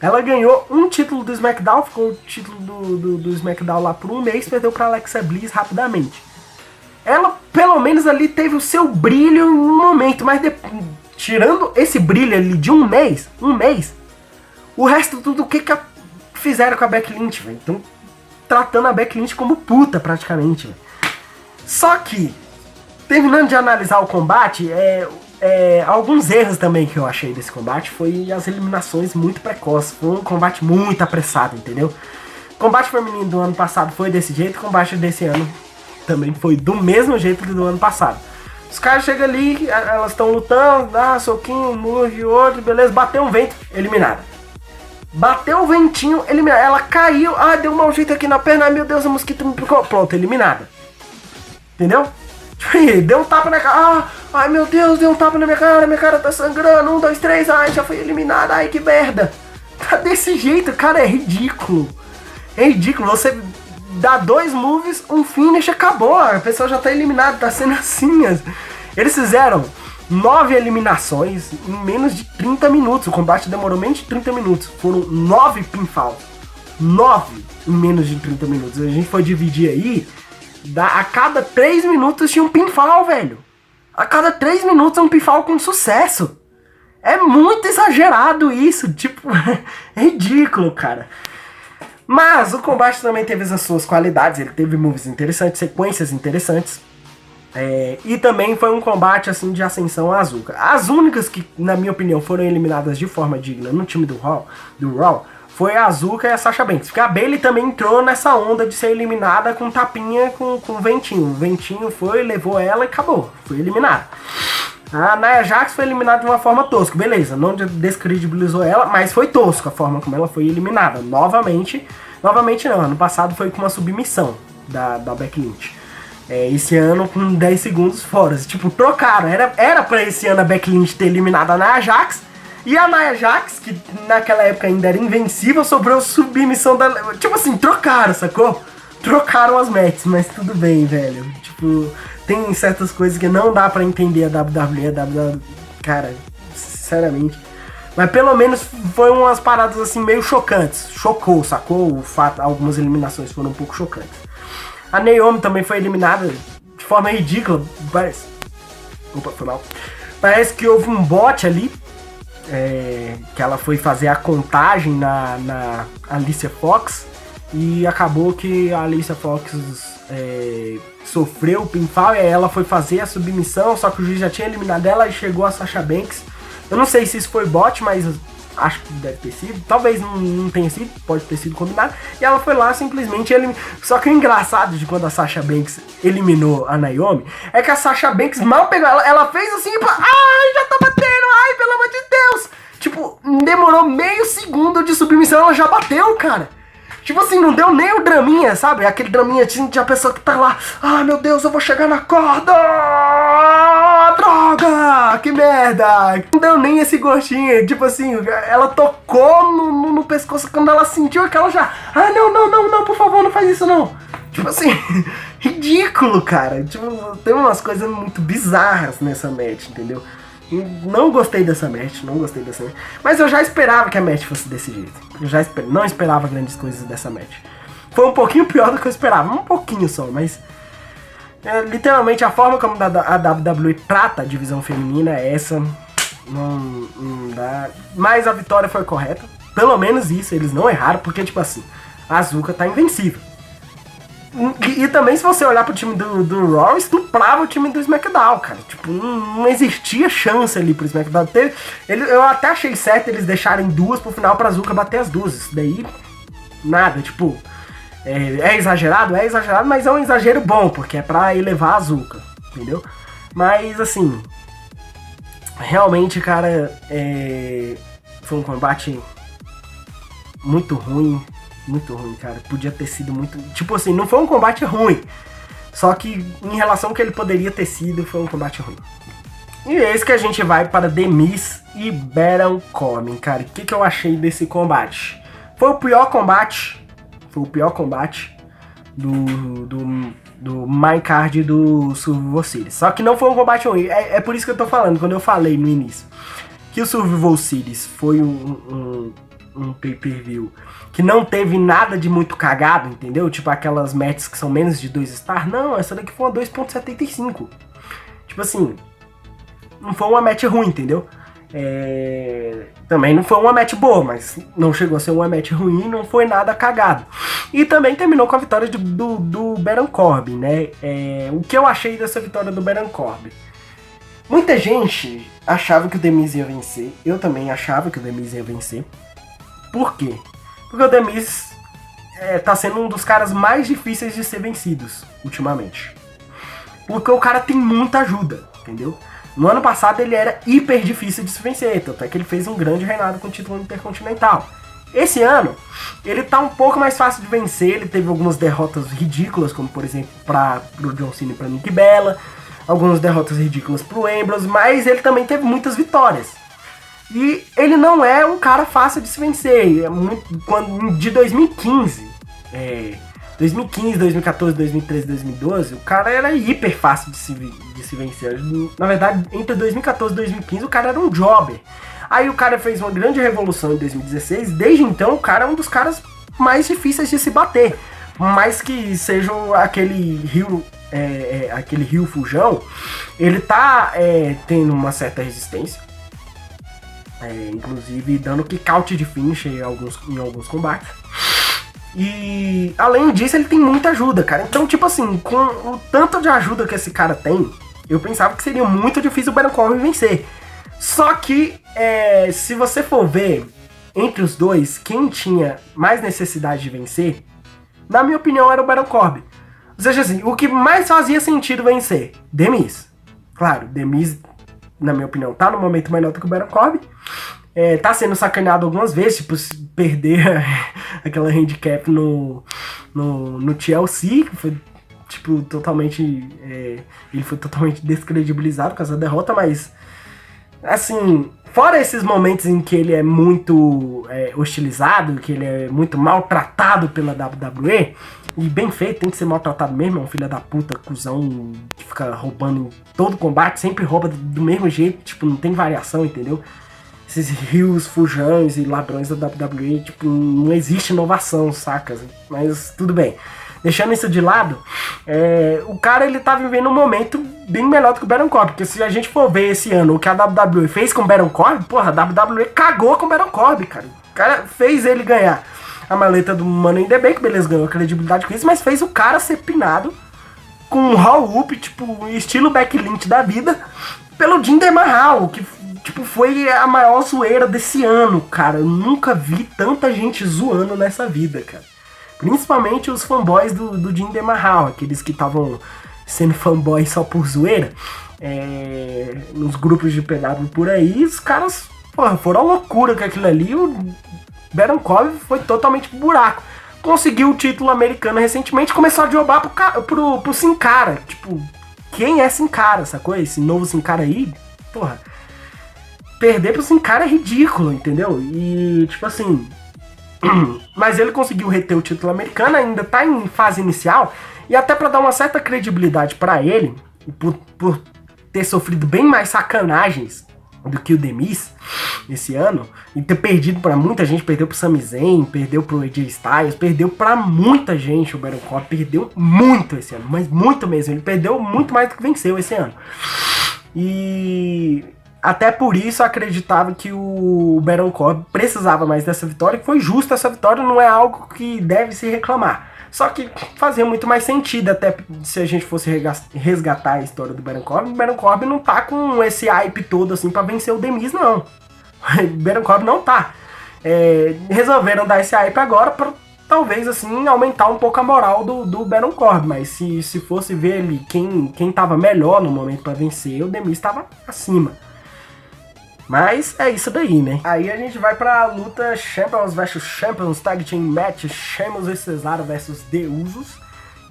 Ela ganhou um título do SmackDown, ficou o título do SmackDown lá por um mês, perdeu pra Alexa Bliss rapidamente. Ela, pelo menos ali, teve o seu brilho em um momento, mas tirando esse brilho ali de um mês, o resto tudo o que fizeram com a Becky Lynch, velho. Então, tratando a Becky Lynch como puta, praticamente, véio. Só que, terminando de analisar o combate, alguns erros também que eu achei desse combate foi as eliminações muito precoces. Foi um combate muito apressado, entendeu? O combate feminino do ano passado foi desse jeito, o combate desse ano também foi do mesmo jeito que do ano passado. Os caras chegam ali, elas estão lutando, soquinho, murro, outro, beleza, bateu um vento, eliminada. Bateu o ventinho, eliminada. Ela caiu, deu um mau jeito aqui na perna, meu Deus, a mosquita me picou, pronto, eliminada. Entendeu? Deu um tapa na cara, ai meu Deus, deu um tapa na minha cara tá sangrando, 1, 2, 3, já foi eliminada, ai que merda. Tá desse jeito, cara, é ridículo. É ridículo, você dá 2 moves, um finish, acabou, a pessoa já tá eliminada, tá sendo assim. Eles fizeram 9 eliminações em menos de 30 minutos, o combate demorou menos de 30 minutos, foram 9 pinfalls, 9 em menos de 30 minutos, a gente foi dividir aí, a cada 3 minutos tinha um pinfall, velho, a cada 3 minutos um pinfall com sucesso, é muito exagerado isso, tipo, é ridículo, cara. Mas o combate também teve as suas qualidades, ele teve moves interessantes, sequências interessantes. E também foi um combate assim de ascensão à Asuka. As únicas que, na minha opinião, foram eliminadas de forma digna no time do Raw foi a Asuka e a Sasha Banks. Porque a Bayley também entrou nessa onda de ser eliminada com tapinha com ventinho. O ventinho foi, levou ela e acabou. Foi eliminada. A Nia Jax foi eliminada de uma forma tosca. Beleza, não descredibilizou ela, mas foi tosco a forma como ela foi eliminada. Novamente não, ano passado foi com uma submissão da Becky Lynch. Esse ano com 10 segundos fora. Tipo, trocaram. Era pra esse ano a Becky Lynch ter eliminado a Nia Jax E a Nia Jax, que naquela época ainda era invencível, sobrou submissão da... Tipo assim, trocaram, sacou? Trocaram as matches, mas tudo bem, velho. Tipo, tem certas coisas que não dá pra entender a WWE, cara, sinceramente. Mas pelo menos foi umas paradas assim meio chocantes. Chocou, sacou? O fato, algumas eliminações foram um pouco chocantes. A Naomi também foi eliminada de forma ridícula, parece. Opa, foi mal. Parece que houve um bot ali, que ela foi fazer a contagem na Alicia Fox, e acabou que a Alicia Fox sofreu o pinfall, e aí ela foi fazer a submissão, só que o juiz já tinha eliminado ela e chegou a Sasha Banks. Eu não sei se isso foi bot, mas acho que deve ter sido. Talvez não tenha sido, pode ter sido combinado. E ela foi lá simplesmente eliminar. Só que o engraçado de quando a Sasha Banks eliminou a Naomi é que a Sasha Banks mal pegou ela. Ela fez assim, ai, já tá batendo, ai, pelo amor de Deus. Tipo, demorou meio segundo de submissão, ela já bateu, cara. Tipo assim, não deu nem o draminha, sabe? Aquele draminha de a pessoa que tá lá, ah, meu Deus, eu vou chegar na corda! Droga! Que merda! Não deu nem esse gostinho. Tipo assim, ela tocou no pescoço quando ela sentiu que ela já... Ah, não, por favor, não faz isso não. Tipo assim, ridículo, cara. Tipo, tem umas coisas muito bizarras nessa match, entendeu? Não gostei dessa match, mas eu já esperava que a match fosse desse jeito. Eu já não esperava grandes coisas dessa match. Foi um pouquinho pior do que eu esperava, um pouquinho só, mas literalmente a forma como a WWE trata a divisão feminina é essa. Não dá. Mas a vitória foi correta, pelo menos isso, eles não erraram, porque tipo assim, a Asuka tá invencível. E também, se você olhar pro time do Raw, estuprava o time do SmackDown, cara. Tipo, não existia chance ali pro SmackDown. Eu até achei certo eles deixarem duas pro final pra Asuka bater as duas. Isso daí, nada. Tipo, é exagerado, mas é um exagero bom, porque é pra elevar a Asuka, entendeu? Mas, assim, realmente, cara, foi um combate muito ruim. Muito ruim, cara. Podia ter sido muito... Tipo assim, não foi um combate ruim. Só que em relação ao que ele poderia ter sido, foi um combate ruim. E é esse que a gente vai para The Miz e Baron Corbin, cara. O que eu achei desse combate? Foi o pior combate. Do My Card do Survivor Series. Só que não foi um combate ruim. É por isso que eu tô falando, quando eu falei no início que o Survivor Series foi um pay-per-view que não teve nada de muito cagado, entendeu? Tipo aquelas matches que são menos de 2 stars. Não, essa daqui foi uma 2.75. Tipo assim, não foi uma match ruim, entendeu? Também não foi uma match boa, mas não chegou a ser uma match ruim, não foi nada cagado. E também terminou com a vitória do Baron Corbin, né? O que eu achei dessa vitória do Baron Corbin? Muita gente achava que o The Miz ia vencer. Eu também achava que o The Miz ia vencer. Por quê? Porque o The Miz tá sendo um dos caras mais difíceis de ser vencidos ultimamente. Porque o cara tem muita ajuda, entendeu? No ano passado ele era hiper difícil de se vencer, tanto é que ele fez um grande reinado com o título intercontinental. Esse ano, ele tá um pouco mais fácil de vencer, ele teve algumas derrotas ridículas, como por exemplo pro John Cena e pra Nikki Bella, algumas derrotas ridículas pro Ambrose, mas ele também teve muitas vitórias. E ele não é um cara fácil de se vencer. De 2015, 2014, 2013, 2012, o cara era hiper fácil de se vencer. Na verdade, entre 2014 e 2015, o cara era um jobber. Aí o cara fez uma grande revolução em 2016. Desde então, o cara é um dos caras mais difíceis de se bater. Mais que seja aquele Rio Fujão, ele tá tendo uma certa resistência. Inclusive dando kick-out de finish em alguns combates. E além disso, ele tem muita ajuda, cara. Então, tipo assim, com o tanto de ajuda que esse cara tem, eu pensava que seria muito difícil o Baron Corbin vencer. Só que, se você for ver entre os dois, quem tinha mais necessidade de vencer, na minha opinião, era o Baron Corbin. Ou seja, assim, o que mais fazia sentido vencer? The Miz. Claro, The Miz, na minha opinião, tá no momento melhor do que o Baron Corbin. Tá sendo sacaneado algumas vezes, tipo, perder aquela handicap no TLC, que foi, tipo, totalmente... ele foi totalmente descredibilizado por causa da derrota, mas assim, fora esses momentos em que ele é muito hostilizado, que ele é muito maltratado pela WWE, e bem feito, tem que ser maltratado mesmo, é um filho da puta, cuzão, que fica roubando em todo combate, sempre rouba do mesmo jeito, tipo, não tem variação, entendeu? Esses rios, fujões e ladrões da WWE, tipo, não existe inovação, saca? Mas tudo bem. Deixando isso de lado, o cara, ele tá vivendo um momento bem melhor do que o Baron Corbin, porque se a gente for ver esse ano o que a WWE fez com o Baron Corbin, porra, a WWE cagou com o Baron Corbin, cara. O cara fez ele ganhar a maleta do Money in the Bank, beleza, ganhou credibilidade com isso, mas fez o cara ser pinado com um roll-up, tipo, estilo Becky Lynch da vida, pelo Jinder Mahal, que, tipo, foi a maior zoeira desse ano, cara. Eu nunca vi tanta gente zoando nessa vida, cara. Principalmente os fanboys do Jinder Mahal, aqueles que estavam sendo fanboys só por zoeira, nos grupos de PW por aí, os caras, porra, foram uma loucura com aquilo ali. O Baron Corbin foi totalmente buraco. Conseguiu o título americano recentemente, começou a jobar pro Sin Cara. Tipo, quem é Sin Cara, sacou? Esse novo Sin Cara aí, porra, perder pro Sin Cara é ridículo, entendeu? E, tipo assim, mas ele conseguiu reter o título americano, ainda tá em fase inicial, e até pra dar uma certa credibilidade pra ele, por ter sofrido bem mais sacanagens do que o The Miz esse ano, e ter perdido pra muita gente, perdeu pro Sami Zayn, perdeu pro AJ Styles, perdeu pra muita gente. O Baron Corbin perdeu muito esse ano, mas muito mesmo, ele perdeu muito mais do que venceu esse ano. E até por isso eu acreditava que o Baron Corbin precisava mais dessa vitória, que foi justa essa vitória, não é algo que deve se reclamar. Só que fazia muito mais sentido, até se a gente fosse resgatar a história do Baron Corbin. O Baron Corbin não tá com esse hype todo assim pra vencer o The Miz, não. O Baron Corbin não tá. Resolveram dar esse hype agora pra talvez assim aumentar um pouco a moral do Baron Corbin. Mas se fosse ver ali quem tava melhor no momento pra vencer, o The Miz tava acima. Mas é isso daí, né? Aí a gente vai pra luta Champions vs Champions Tag Team Match, Sheamus e Cesaro vs The Usos.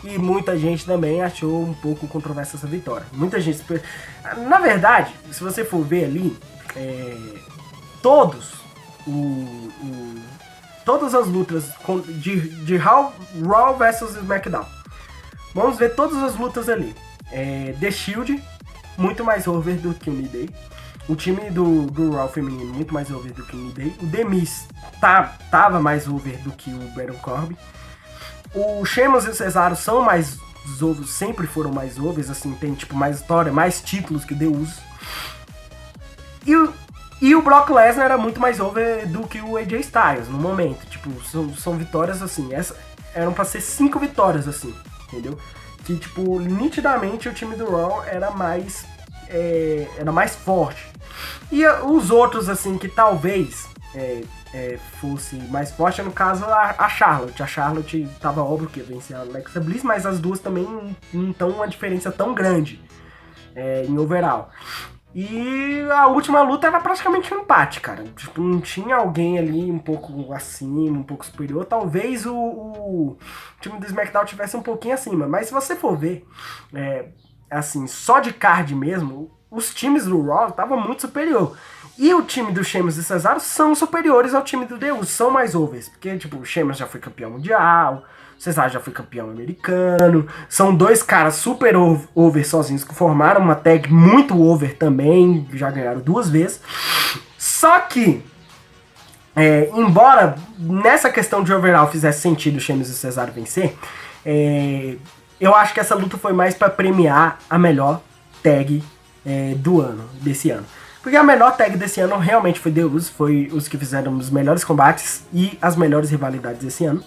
E muita gente também achou um pouco controversa essa vitória. Muita gente... Na verdade, se você for ver ali, todas as lutas de Raw vs SmackDown. Vamos ver todas as lutas ali. The Shield, muito mais over do que o New Day. O time do Raw feminino muito mais over do que o New Day. O The Miz tava mais over do que o Baron Corbin. O Sheamus e o Cesaro são mais overs, sempre foram mais overs, assim, tem tipo mais história, mais títulos que o The Usos. E o Brock Lesnar era muito mais over do que o AJ Styles no momento. Tipo, são vitórias assim, eram pra ser 5 vitórias assim, entendeu? Que tipo, nitidamente o time do Raw era mais forte. E os outros, assim, que talvez fosse mais forte, no caso, a Charlotte. A Charlotte tava óbvio que ia vencer a Alexa Bliss, mas as duas também não estão uma diferença tão grande em overall. E a última luta era praticamente um empate, cara. Tipo, não tinha alguém ali um pouco acima, um pouco superior. Talvez o time do SmackDown tivesse um pouquinho acima, mas se você for ver, assim, só de card mesmo, os times do Raw estavam muito superior. E o time do Sheamus e Cesaro são superiores ao time do The Usos, são mais overs. Porque, tipo, o Sheamus já foi campeão mundial, o Cesaro já foi campeão americano. São dois caras super over sozinhos que formaram uma tag muito over também, já ganharam 2 vezes. Só que, embora nessa questão de overall fizesse sentido o Sheamus e o Cesaro vencer, eu acho que essa luta foi mais pra premiar a melhor tag desse ano. Porque a melhor tag desse ano realmente foi The Usos, foi os que fizeram os melhores combates e as melhores rivalidades desse ano.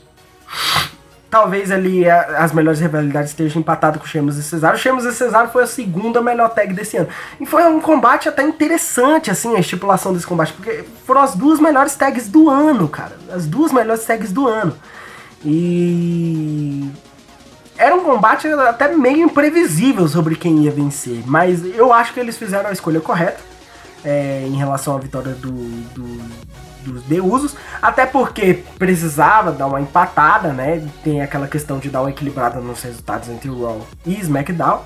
Talvez ali as melhores rivalidades estejam empatadas com o Sheamus e Cesaro. O Sheamus e Cesaro foi a segunda melhor tag desse ano. E foi um combate até interessante, assim, a estipulação desse combate, porque foram as 2 melhores tags do ano, cara. As 2 melhores tags do ano. E era um combate até meio imprevisível sobre quem ia vencer, mas eu acho que eles fizeram a escolha correta em relação à vitória dos The Usos, até porque precisava dar uma empatada, né? Tem aquela questão de dar uma equilibrada nos resultados entre o Raw e SmackDown.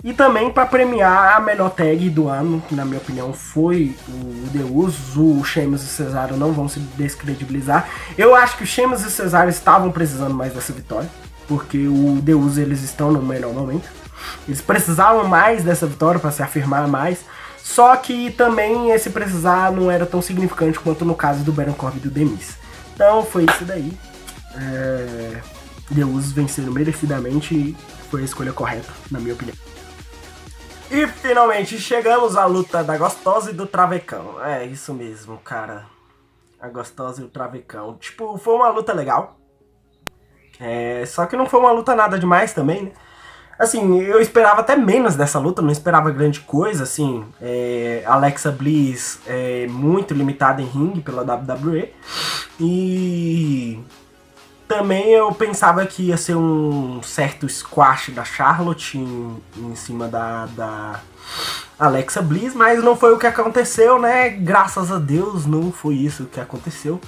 E também para premiar a melhor tag do ano, que na minha opinião foi o The Usos. O Sheamus e o Cesaro não vão se descredibilizar. Eu acho que o Sheamus e o Cesaro estavam precisando mais dessa vitória, porque o The Usos eles estão no melhor momento. Eles precisavam mais dessa vitória para se afirmar mais. Só que também esse precisar não era tão significante quanto no caso do Baron Corbin e do The Miz. Então foi isso daí. The Usos venceram merecidamente e foi a escolha correta, na minha opinião. E finalmente chegamos à luta da Gostosa e do Travecão. É isso mesmo, cara. A Gostosa e o Travecão. Tipo, foi uma luta legal. Só que não foi uma luta nada demais também, né? Assim, eu esperava até menos dessa luta, não esperava grande coisa, assim. Alexa Bliss é muito limitada em ringue pela WWE. E também eu pensava que ia ser um certo squash da Charlotte em cima da Alexa Bliss, mas não foi o que aconteceu, né? Graças a Deus não foi isso que aconteceu.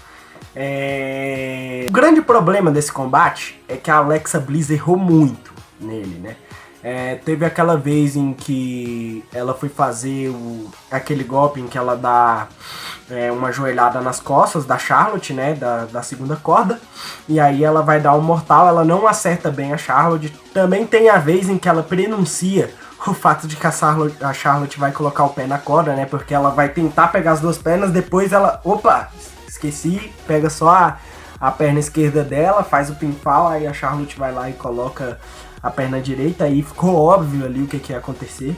O grande problema desse combate é que a Alexa Bliss errou muito nele, né? Teve aquela vez em que ela foi fazer aquele golpe em que ela dá uma joelhada nas costas da Charlotte, né, da segunda corda, e aí ela vai dar um mortal, ela não acerta bem a Charlotte. Também tem a vez em que ela prenuncia o fato de que a Charlotte vai colocar o pé na corda, né, porque ela vai tentar pegar as duas pernas, depois ela, opa, esqueci, pega só a perna esquerda dela, faz o pinfall, aí a Charlotte vai lá e coloca a perna direita, aí ficou óbvio ali o que ia acontecer.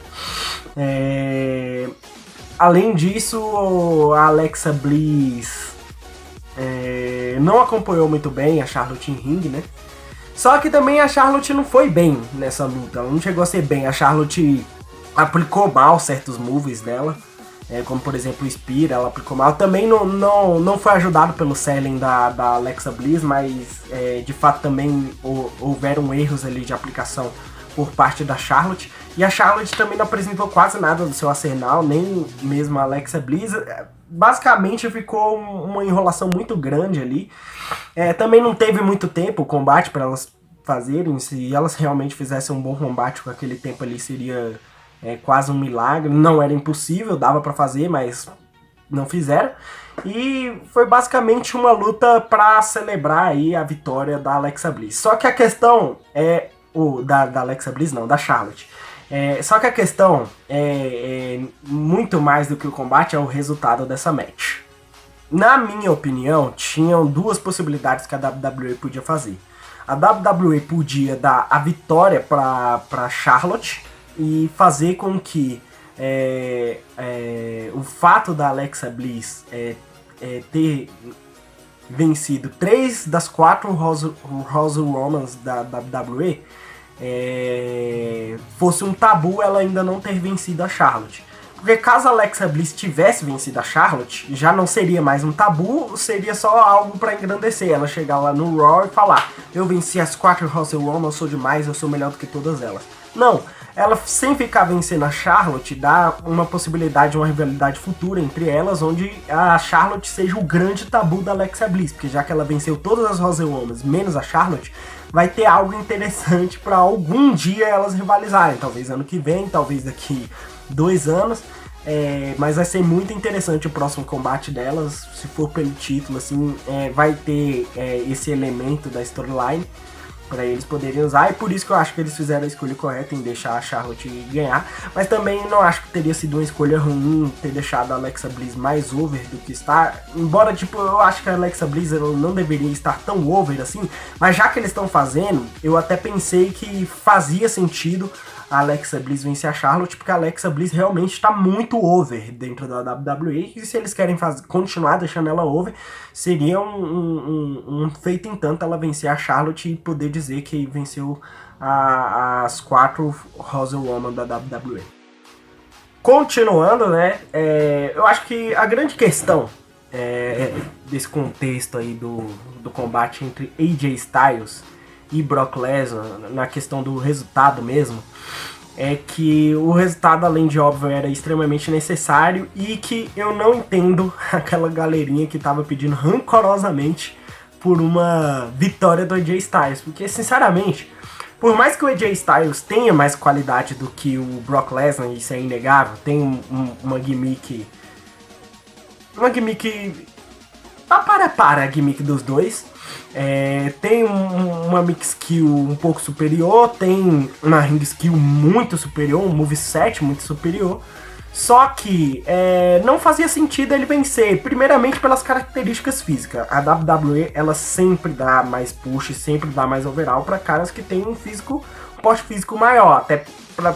Além disso, a Alexa Bliss não acompanhou muito bem a Charlotte em ringue, né? Só que também a Charlotte não foi bem nessa luta, ela não chegou a ser bem. A Charlotte aplicou mal certos moves dela, como por exemplo o Spear, ela aplicou mal. Também não foi ajudado pelo selling da Alexa Bliss, mas de fato também houveram erros ali de aplicação por parte da Charlotte. E a Charlotte também não apresentou quase nada do seu arsenal, nem mesmo a Alexa Bliss. Basicamente ficou uma enrolação muito grande ali. Também não teve muito tempo o combate para elas fazerem. Se elas realmente fizessem um bom combate com aquele tempo ali, seria quase um milagre. Não era impossível, dava para fazer, mas não fizeram. E foi basicamente uma luta para celebrar aí a vitória da Alexa Bliss. Só que a questão da Alexa Bliss não, da Charlotte. Só que a questão muito mais do que o combate é o resultado dessa match. Na minha opinião, tinham duas possibilidades que a WWE podia fazer. A WWE podia dar a vitória para Charlotte e fazer com que o fato da Alexa Bliss ter vencido 3 das 4 House Romans da WWE fosse um tabu ela ainda não ter vencido a Charlotte. Porque caso a Alexa Bliss tivesse vencido a Charlotte, já não seria mais um tabu, seria só algo pra engrandecer. Ela chegar lá no Raw e falar: eu venci as 4 House Romans, eu sou demais, eu sou melhor do que todas elas. Não, ela sem ficar vencendo a Charlotte dá uma possibilidade de uma rivalidade futura entre elas, onde a Charlotte seja o grande tabu da Alexa Bliss, porque já que ela venceu todas as House Romans menos a Charlotte, vai ter algo interessante para algum dia elas rivalizarem, talvez ano que vem, talvez daqui 2 anos, mas vai ser muito interessante o próximo combate delas, se for pelo título, assim, vai ter esse elemento da storyline para eles poderem usar, e por isso que eu acho que eles fizeram a escolha correta em deixar a Charlotte ganhar, mas também não acho que teria sido uma escolha ruim ter deixado a Alexa Bliss mais over do que está, embora, tipo, eu acho que a Alexa Bliss não deveria estar tão over assim, mas já que eles estão fazendo, eu até pensei que fazia sentido a Alexa Bliss vencer a Charlotte, porque a Alexa Bliss realmente está muito over dentro da WWE, e se eles querem continuar deixando ela over, seria um feito em tanto ela vencer a Charlotte e poder dizer que venceu as 4 House Women da WWE. Continuando, né, eu acho que a grande questão desse contexto aí do combate entre AJ Styles e Brock Lesnar, na questão do resultado mesmo, é que o resultado, além de óbvio, era extremamente necessário, e que eu não entendo aquela galerinha que tava pedindo rancorosamente por uma vitória do AJ Styles, porque sinceramente Por mais que o AJ Styles tenha mais qualidade do que o Brock Lesnar, isso é inegável, tem uma gimmick... Uma gimmick... para a gimmick dos dois. Tem uma mix skill um pouco superior, tem uma ring skill muito superior, um moveset muito superior. Só que não fazia sentido ele vencer, primeiramente pelas características físicas. A WWE ela sempre dá mais push, sempre dá mais overall para caras que têm um porte físico maior, até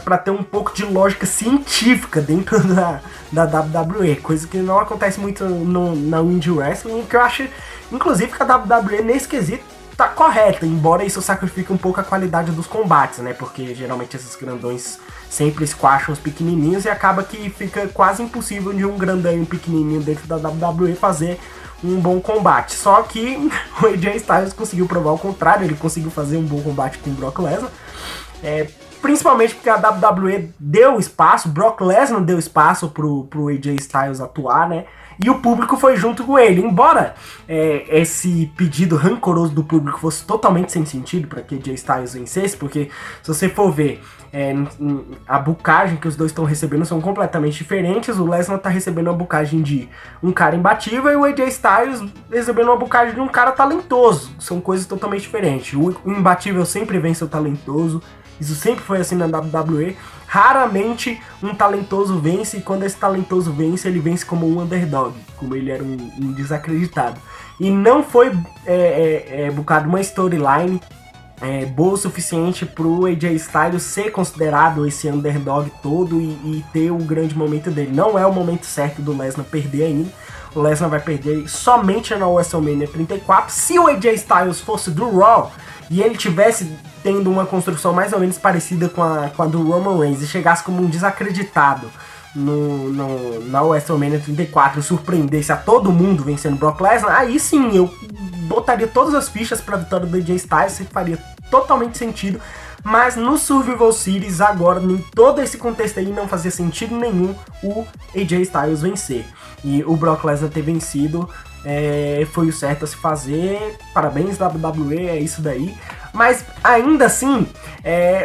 para ter um pouco de lógica científica dentro da WWE, coisa que não acontece muito na Indie Wrestling, que eu acho, inclusive, que a WWE nesse quesito tá correta, embora isso sacrifique um pouco a qualidade dos combates, né, porque geralmente esses grandões sempre squasham os pequenininhos e acaba que fica quase impossível de um grandão e um pequenininho dentro da WWE fazer um bom combate. Só que o AJ Styles conseguiu provar o contrário, ele conseguiu fazer um bom combate com o Brock Lesnar, principalmente porque a WWE deu espaço, Brock Lesnar deu espaço pro AJ Styles atuar, né? E o público foi junto com ele. Embora esse pedido rancoroso do público fosse totalmente sem sentido para que AJ Styles vencesse, porque se você for ver a bookagem que os dois estão recebendo são completamente diferentes. O Lesnar tá recebendo uma bookagem de um cara imbatível e o AJ Styles recebendo uma bookagem de um cara talentoso. São coisas totalmente diferentes. O imbatível sempre vence o talentoso. Isso sempre foi assim na WWE. Raramente um talentoso vence, e quando esse talentoso vence, ele vence como um underdog, como ele era um desacreditado. E não foi bucado uma storyline boa o suficiente pro AJ Styles ser considerado esse underdog todo e ter o grande momento dele. Não é o momento certo do Lesnar perder ainda. O Lesnar vai perder somente na WrestleMania 34. Se o AJ Styles fosse do Raw e ele tivesse tendo uma construção mais ou menos parecida com a do Roman Reigns e chegasse como um desacreditado na WrestleMania 34 e surpreendesse a todo mundo vencendo Brock Lesnar, aí sim eu botaria todas as fichas para a vitória do AJ Styles, e faria totalmente sentido. Mas no Survival Series agora, em todo esse contexto aí, não fazia sentido nenhum o AJ Styles vencer. E o Brock Lesnar ter vencido foi o certo a se fazer. Parabéns WWE, é isso daí. Mas ainda assim,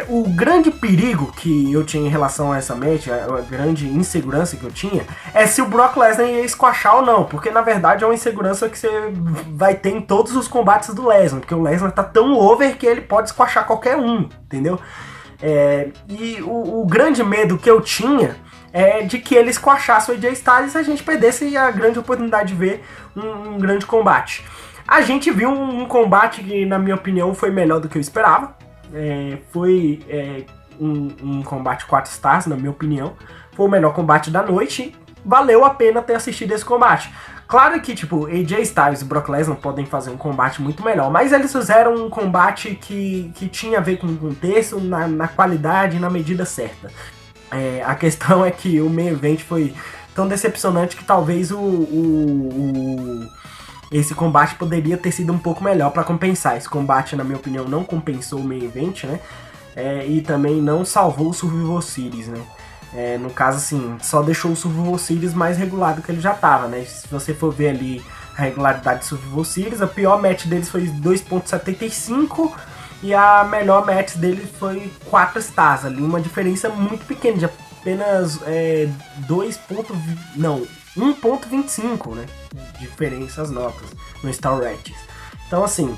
o grande perigo que eu tinha em relação a essa match, a grande insegurança que eu tinha, é se o Brock Lesnar ia squashar ou não. Porque na verdade é uma insegurança que você vai ter em todos os combates do Lesnar. Porque o Lesnar tá tão over que ele pode squashar qualquer um, entendeu? E o grande medo que eu tinha de que ele squashasse o AJ Styles e a gente perdesse a grande oportunidade de ver um grande combate. A gente viu um combate que, na minha opinião, foi melhor do que eu esperava. Foi um combate 4 stars, na minha opinião. Foi o melhor combate da noite. Valeu a pena ter assistido esse combate. Claro que, tipo, AJ Styles e Brock Lesnar podem fazer um combate muito melhor, mas eles fizeram um combate que tinha a ver com o contexto, na qualidade e na medida certa. A questão é que o main event foi tão decepcionante que talvez esse combate poderia ter sido um pouco melhor para compensar. Esse combate, na minha opinião, não compensou o main event, né? E também não salvou o Survival Series, né? No caso, assim, só deixou o Survival Series mais regular do que ele já tava, né? Se você for ver ali a regularidade do Survival Series, a pior match deles foi 2.75 e a melhor match dele foi 4 stars ali, uma diferença muito pequena, de apenas 1.25, né? Diferença as notas no Star Ratings. Então, assim,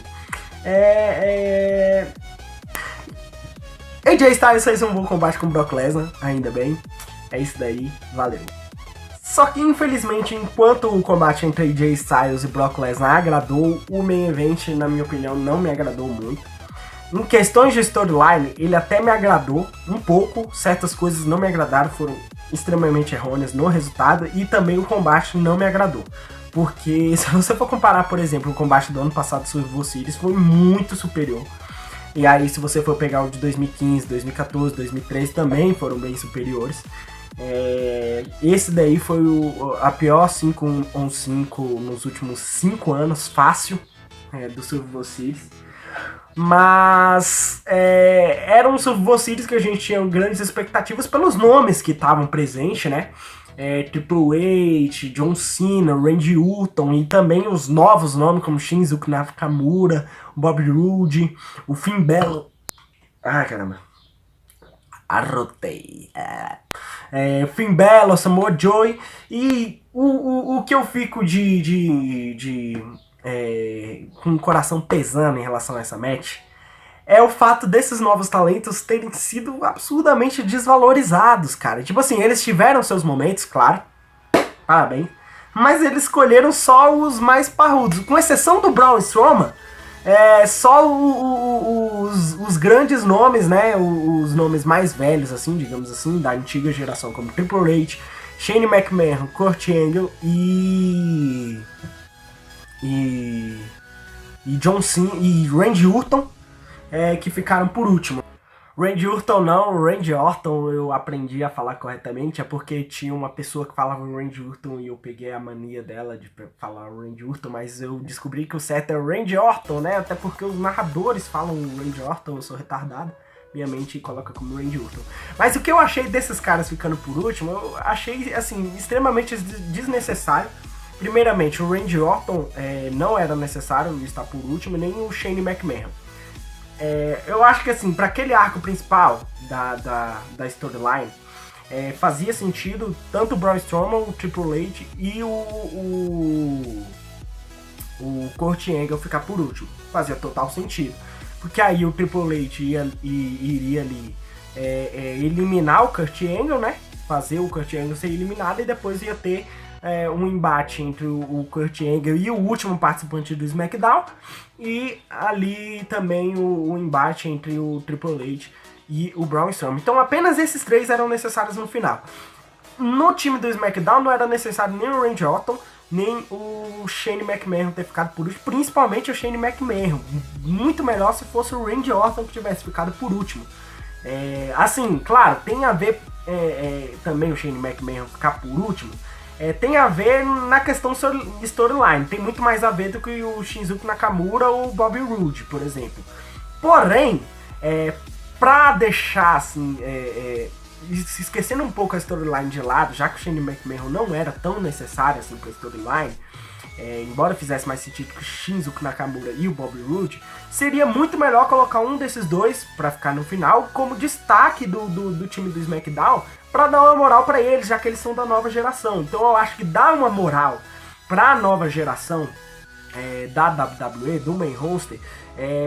AJ Styles fez um bom combate com o Brock Lesnar, ainda bem. É isso daí, valeu. Só que, infelizmente, enquanto o combate entre AJ Styles e Brock Lesnar agradou, o main event, na minha opinião, não me agradou muito. Em questões de storyline, ele até me agradou um pouco, certas coisas não me agradaram, foram extremamente errôneas no resultado, e também o combate não me agradou. Porque se você for comparar, por exemplo, o combate do ano passado do Survival Series, foi muito superior. E aí, se você for pegar o de 2015, 2014, 2013, também foram bem superiores. Esse daí foi a pior 5-on-5 nos últimos 5 anos, fácil, do Survival Series. Mas era um Survival Series que a gente tinha grandes expectativas pelos nomes que estavam presentes, né? Triple H, John Cena, Randy Orton e também os novos nomes como Shinsuke Nakamura, Bobby Roode, o Finn Balor. Ai, caramba. Arrotei. Finn Balor, Samoa Joe. E o que eu fico com o coração pesando em relação a essa match é o fato desses novos talentos terem sido absurdamente desvalorizados, cara. Tipo assim, eles tiveram seus momentos, claro. Parabéns. Mas eles escolheram só os mais parrudos. Com exceção do Braun Strowman, só os grandes nomes, né? Os nomes mais velhos, assim, digamos assim, da antiga geração, como Triple H, Shane McMahon, Kurt Angle e John Cena e Randy Orton, que ficaram por último. Randy Orton não, Randy Orton eu aprendi a falar corretamente, é porque tinha uma pessoa que falava Randy Orton e eu peguei a mania dela de falar Randy Orton, mas eu descobri que o certo é Randy Orton, né? Até porque os narradores falam Randy Orton, eu sou retardado, minha mente coloca como Randy Orton. Mas o que eu achei desses caras ficando por último, eu achei, assim, extremamente desnecessário. Primeiramente, o Randy Orton não era necessário estar por último, nem o Shane McMahon. Eu acho que assim, para aquele arco principal da storyline, fazia sentido tanto o Braun Strowman, o Triple H e o Kurt Angle ficar por último. Fazia total sentido. Porque aí o Triple H iria ali eliminar o Kurt Angle, né? Fazer o Kurt Angle ser eliminado e depois ia ter um embate entre o Kurt Angle e o último participante do SmackDown, e ali também o embate entre o Triple H e o Braun Strowman. Então apenas esses três eram necessários no final. No time do SmackDown não era necessário nem o Randy Orton, nem o Shane McMahon ter ficado por último, principalmente o Shane McMahon. Muito melhor se fosse o Randy Orton que tivesse ficado por último. Assim, claro, tem a ver também o Shane McMahon ficar por último, tem a ver na questão storyline, tem muito mais a ver do que o Shinsuke Nakamura ou o Bobby Roode, por exemplo. Porém, pra deixar assim, se esquecendo um pouco a storyline de lado, já que o Shane McMahon não era tão necessário assim pra storyline, embora fizesse mais sentido que o Shinsuke Nakamura e o Bobby Roode, seria muito melhor colocar um desses dois pra ficar no final como destaque do time do SmackDown, pra dar uma moral pra eles, já que eles são da nova geração. Então eu acho que dar uma moral pra nova geração da WWE, do main roster,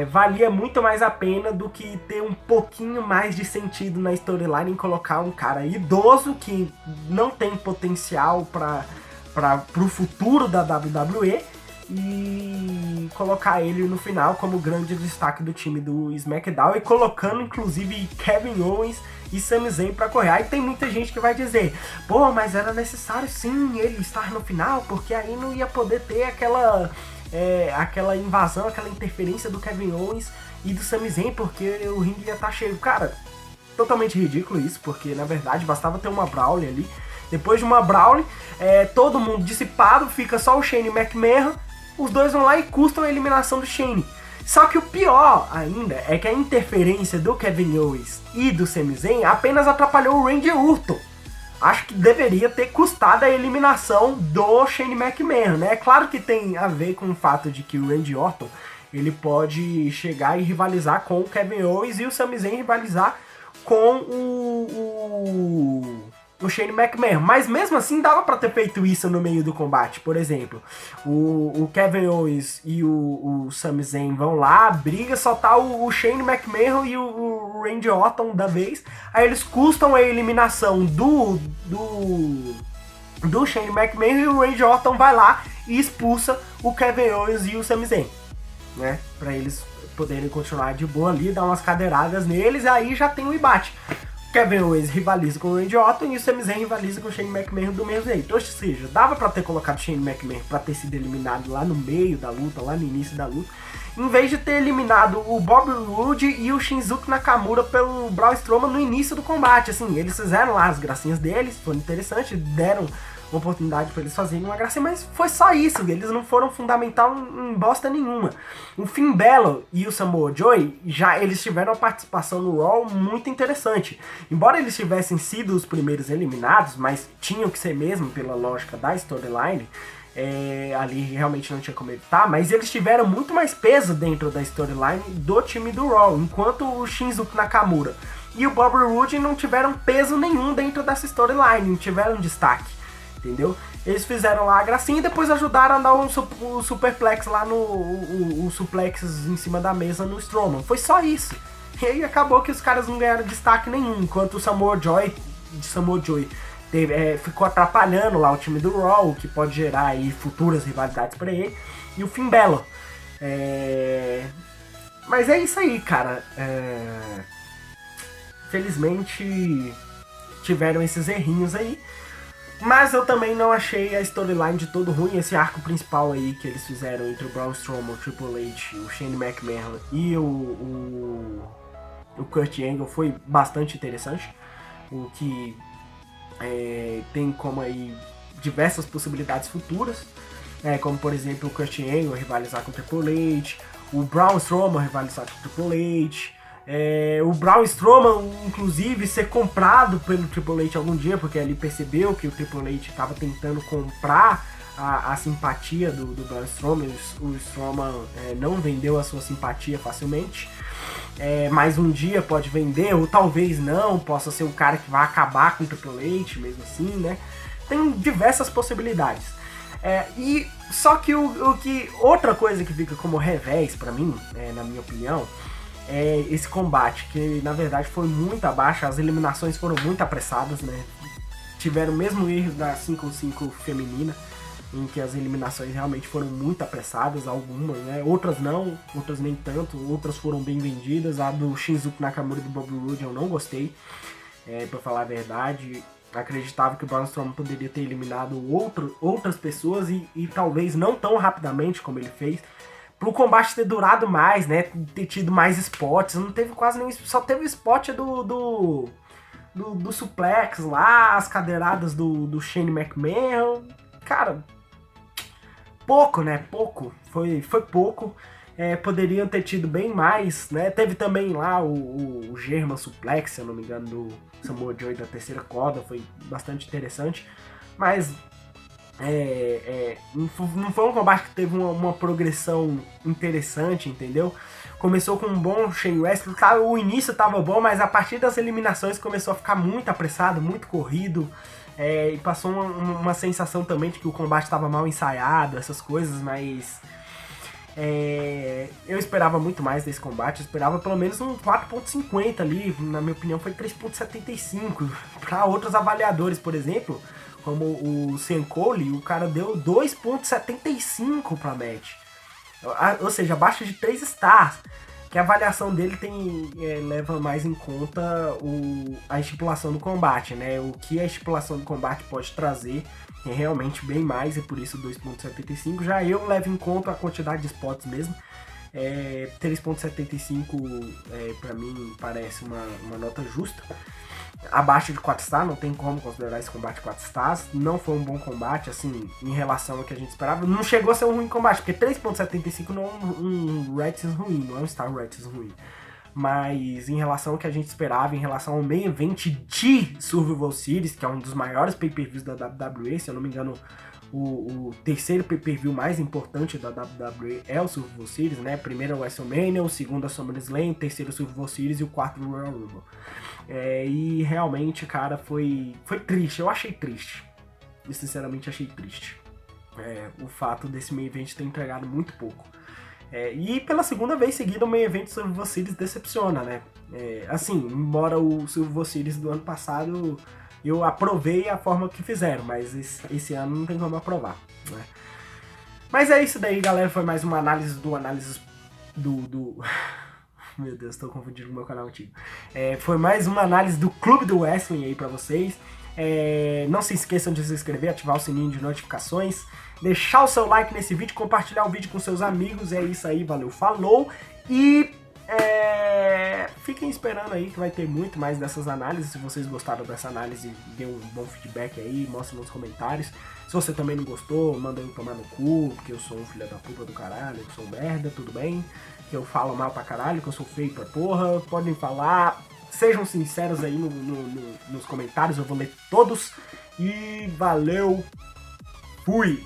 valia muito mais a pena do que ter um pouquinho mais de sentido na storyline em colocar um cara idoso que não tem potencial pro futuro da WWE e colocar ele no final como grande destaque do time do SmackDown, e colocando inclusive Kevin Owens e Sami Zayn pra correr. Aí tem muita gente que vai dizer, pô, mas era necessário sim ele estar no final, porque aí não ia poder ter aquela invasão, aquela interferência do Kevin Owens e do Sami Zayn, porque o ringue ia estar cheio. Cara, totalmente ridículo isso, porque na verdade bastava ter uma Brawley ali. Depois de uma Brawley, todo mundo dissipado, fica só o Shane McMahon, os dois vão lá e custam a eliminação do Shane. Só que o pior ainda é que a interferência do Kevin Owens e do Sami Zayn apenas atrapalhou o Randy Orton. Acho que deveria ter custado a eliminação do Shane McMahon, né? É claro que tem a ver com o fato de que o Randy Orton ele pode chegar e rivalizar com o Kevin Owens e o Sami Zayn rivalizar com o Shane McMahon, mas mesmo assim dava pra ter feito isso no meio do combate. Por exemplo, o Kevin Owens e o Sami Zayn vão lá, briga, só tá o Shane McMahon e o Randy Orton da vez, aí eles custam a eliminação do Shane McMahon, e o Randy Orton vai lá e expulsa o Kevin Owens e o Sami Zayn, né, pra eles poderem continuar de boa ali, dar umas cadeiradas neles, e aí já tem o embate. Kevin Owens rivaliza com o Randy Orton e o Sami Zayn rivaliza com o Shane McMahon do mesmo jeito. Ou seja, dava pra ter colocado o Shane McMahon pra ter sido eliminado lá no meio da luta, lá no início da luta, em vez de ter eliminado o Bobby Roode e o Shinsuke Nakamura pelo Braun Strowman no início do combate. Assim, eles fizeram lá as gracinhas deles, foi interessante, deram uma oportunidade para eles fazerem uma gracinha, mas foi só isso, eles não foram fundamental em bosta nenhuma. O Finn Balor e o Samoa Joe, eles tiveram uma participação no Raw muito interessante. Embora eles tivessem sido os primeiros eliminados, mas tinham que ser mesmo pela lógica da storyline, Ali realmente não tinha como evitar, mas eles tiveram muito mais peso dentro da storyline do time do Raw, enquanto o Shinsuke Nakamura e o Bobby Roode não tiveram peso nenhum dentro dessa storyline, não tiveram destaque, entendeu? Eles fizeram lá a gracinha e depois ajudaram a dar um superplex lá o suplex em cima da mesa no Strowman, foi só isso. E aí acabou que os caras não ganharam destaque nenhum, enquanto o Samoa Joe ficou atrapalhando lá o time do Raw, o que pode gerar aí futuras rivalidades pra ele, e o Finn Balor. Mas é isso aí, cara. Felizmente tiveram esses errinhos aí, mas eu também não achei a storyline de todo ruim. Esse arco principal aí que eles fizeram entre o Braun Strowman, o Triple H, o Shane McMahon e o Kurt Angle foi bastante interessante, o que tem como aí diversas possibilidades futuras, como por exemplo o Kurt Angle rivalizar com o Triple H, o Braun Strowman rivalizar com o Triple H, o Braun Strowman inclusive ser comprado pelo Triple H algum dia, porque ele percebeu que o Triple H estava tentando comprar a simpatia do Braun Strowman. O Strowman não vendeu a sua simpatia facilmente. Mas um dia pode vender, ou talvez não, possa ser um cara que vai acabar com o Triple H, mesmo assim, né? Tem diversas possibilidades. E só que outra coisa que fica como revés pra mim, na minha opinião, é esse combate, que na verdade foi muito abaixo, as eliminações foram muito apressadas, né? Tiveram o mesmo erro da 5-5 feminina, em que as eliminações realmente foram muito apressadas, algumas, né? Outras não, outras nem tanto, outras foram bem vendidas. A do Shinsuke Nakamura e do Bobby Roode eu não gostei, pra falar a verdade. Acreditava que o Braun Strowman poderia ter eliminado outras pessoas e talvez não tão rapidamente como ele fez, pro combate ter durado mais, né? Ter tido mais spots. Não teve quase nem, só teve o spot do suplex lá, as cadeiradas do Shane McMahon. Cara, pouco, né? Pouco. Foi pouco. Poderiam ter tido bem mais, né? Teve também lá o German Suplex, se eu não me engano, do Samoa Joe da terceira corda. Foi bastante interessante. Mas não foi um combate que teve uma progressão interessante, entendeu? Começou com um bom Shane Westbrook. O início tava bom, mas a partir das eliminações começou a ficar muito apressado, muito corrido. E passou uma sensação também de que o combate estava mal ensaiado, essas coisas, mas eu esperava muito mais desse combate. Eu esperava pelo menos um 4.50 ali, na minha opinião foi 3.75. Para outros avaliadores, por exemplo, como o Sean Cole, o cara deu 2.75 pra match, ou seja, abaixo de 3 stars, que a avaliação dele leva mais em conta a estipulação do combate, né? O que a estipulação do combate pode trazer é realmente bem mais, e por isso 2.75. Já eu levo em conta a quantidade de spots mesmo. 3.75 pra mim parece uma nota justa. Abaixo de 4 stars, não tem como considerar esse combate 4 stars. Não foi um bom combate, assim, em relação ao que a gente esperava. Não chegou a ser um ruim combate, porque 3.75 não é um ratings ruim, não é um star ratings ruim. Mas em relação ao que a gente esperava, em relação ao main event de Survival Series, que é um dos maiores pay-per-views da WWE, se eu não me engano, o terceiro pay-per-view mais importante da WWE é o Survival Series, né? Primeiro é o WrestleMania, o segundo é o SummerSlam, o terceiro é o Survival Series e o quarto é o Royal Rumble. E realmente, cara, foi triste, eu achei triste. Eu sinceramente achei triste. O fato desse main event ter entregado muito pouco. E pela segunda vez seguida o main event do Survival Series decepciona, né? Assim, embora o Survival Series do ano passado eu aprovei a forma que fizeram, mas esse ano não tem como aprovar, né? Mas é isso daí, galera, foi mais uma análise do... Meu Deus, tô confundindo com o meu canal antigo. Foi mais uma análise do Clube do Wrestling aí pra vocês. Não se esqueçam de se inscrever, ativar o sininho de notificações, deixar o seu like nesse vídeo, compartilhar o vídeo com seus amigos. É isso aí, valeu, falou. E fiquem esperando aí que vai ter muito mais dessas análises. Se vocês gostaram dessa análise, dê um bom feedback aí, mostre nos comentários. Se você também não gostou, manda eu tomar no cu, porque eu sou um filho da puta do caralho, eu sou um merda, tudo bem. Que eu falo mal pra caralho, que eu sou feio pra porra, podem falar, sejam sinceros aí nos comentários, eu vou ler todos. E valeu, fui!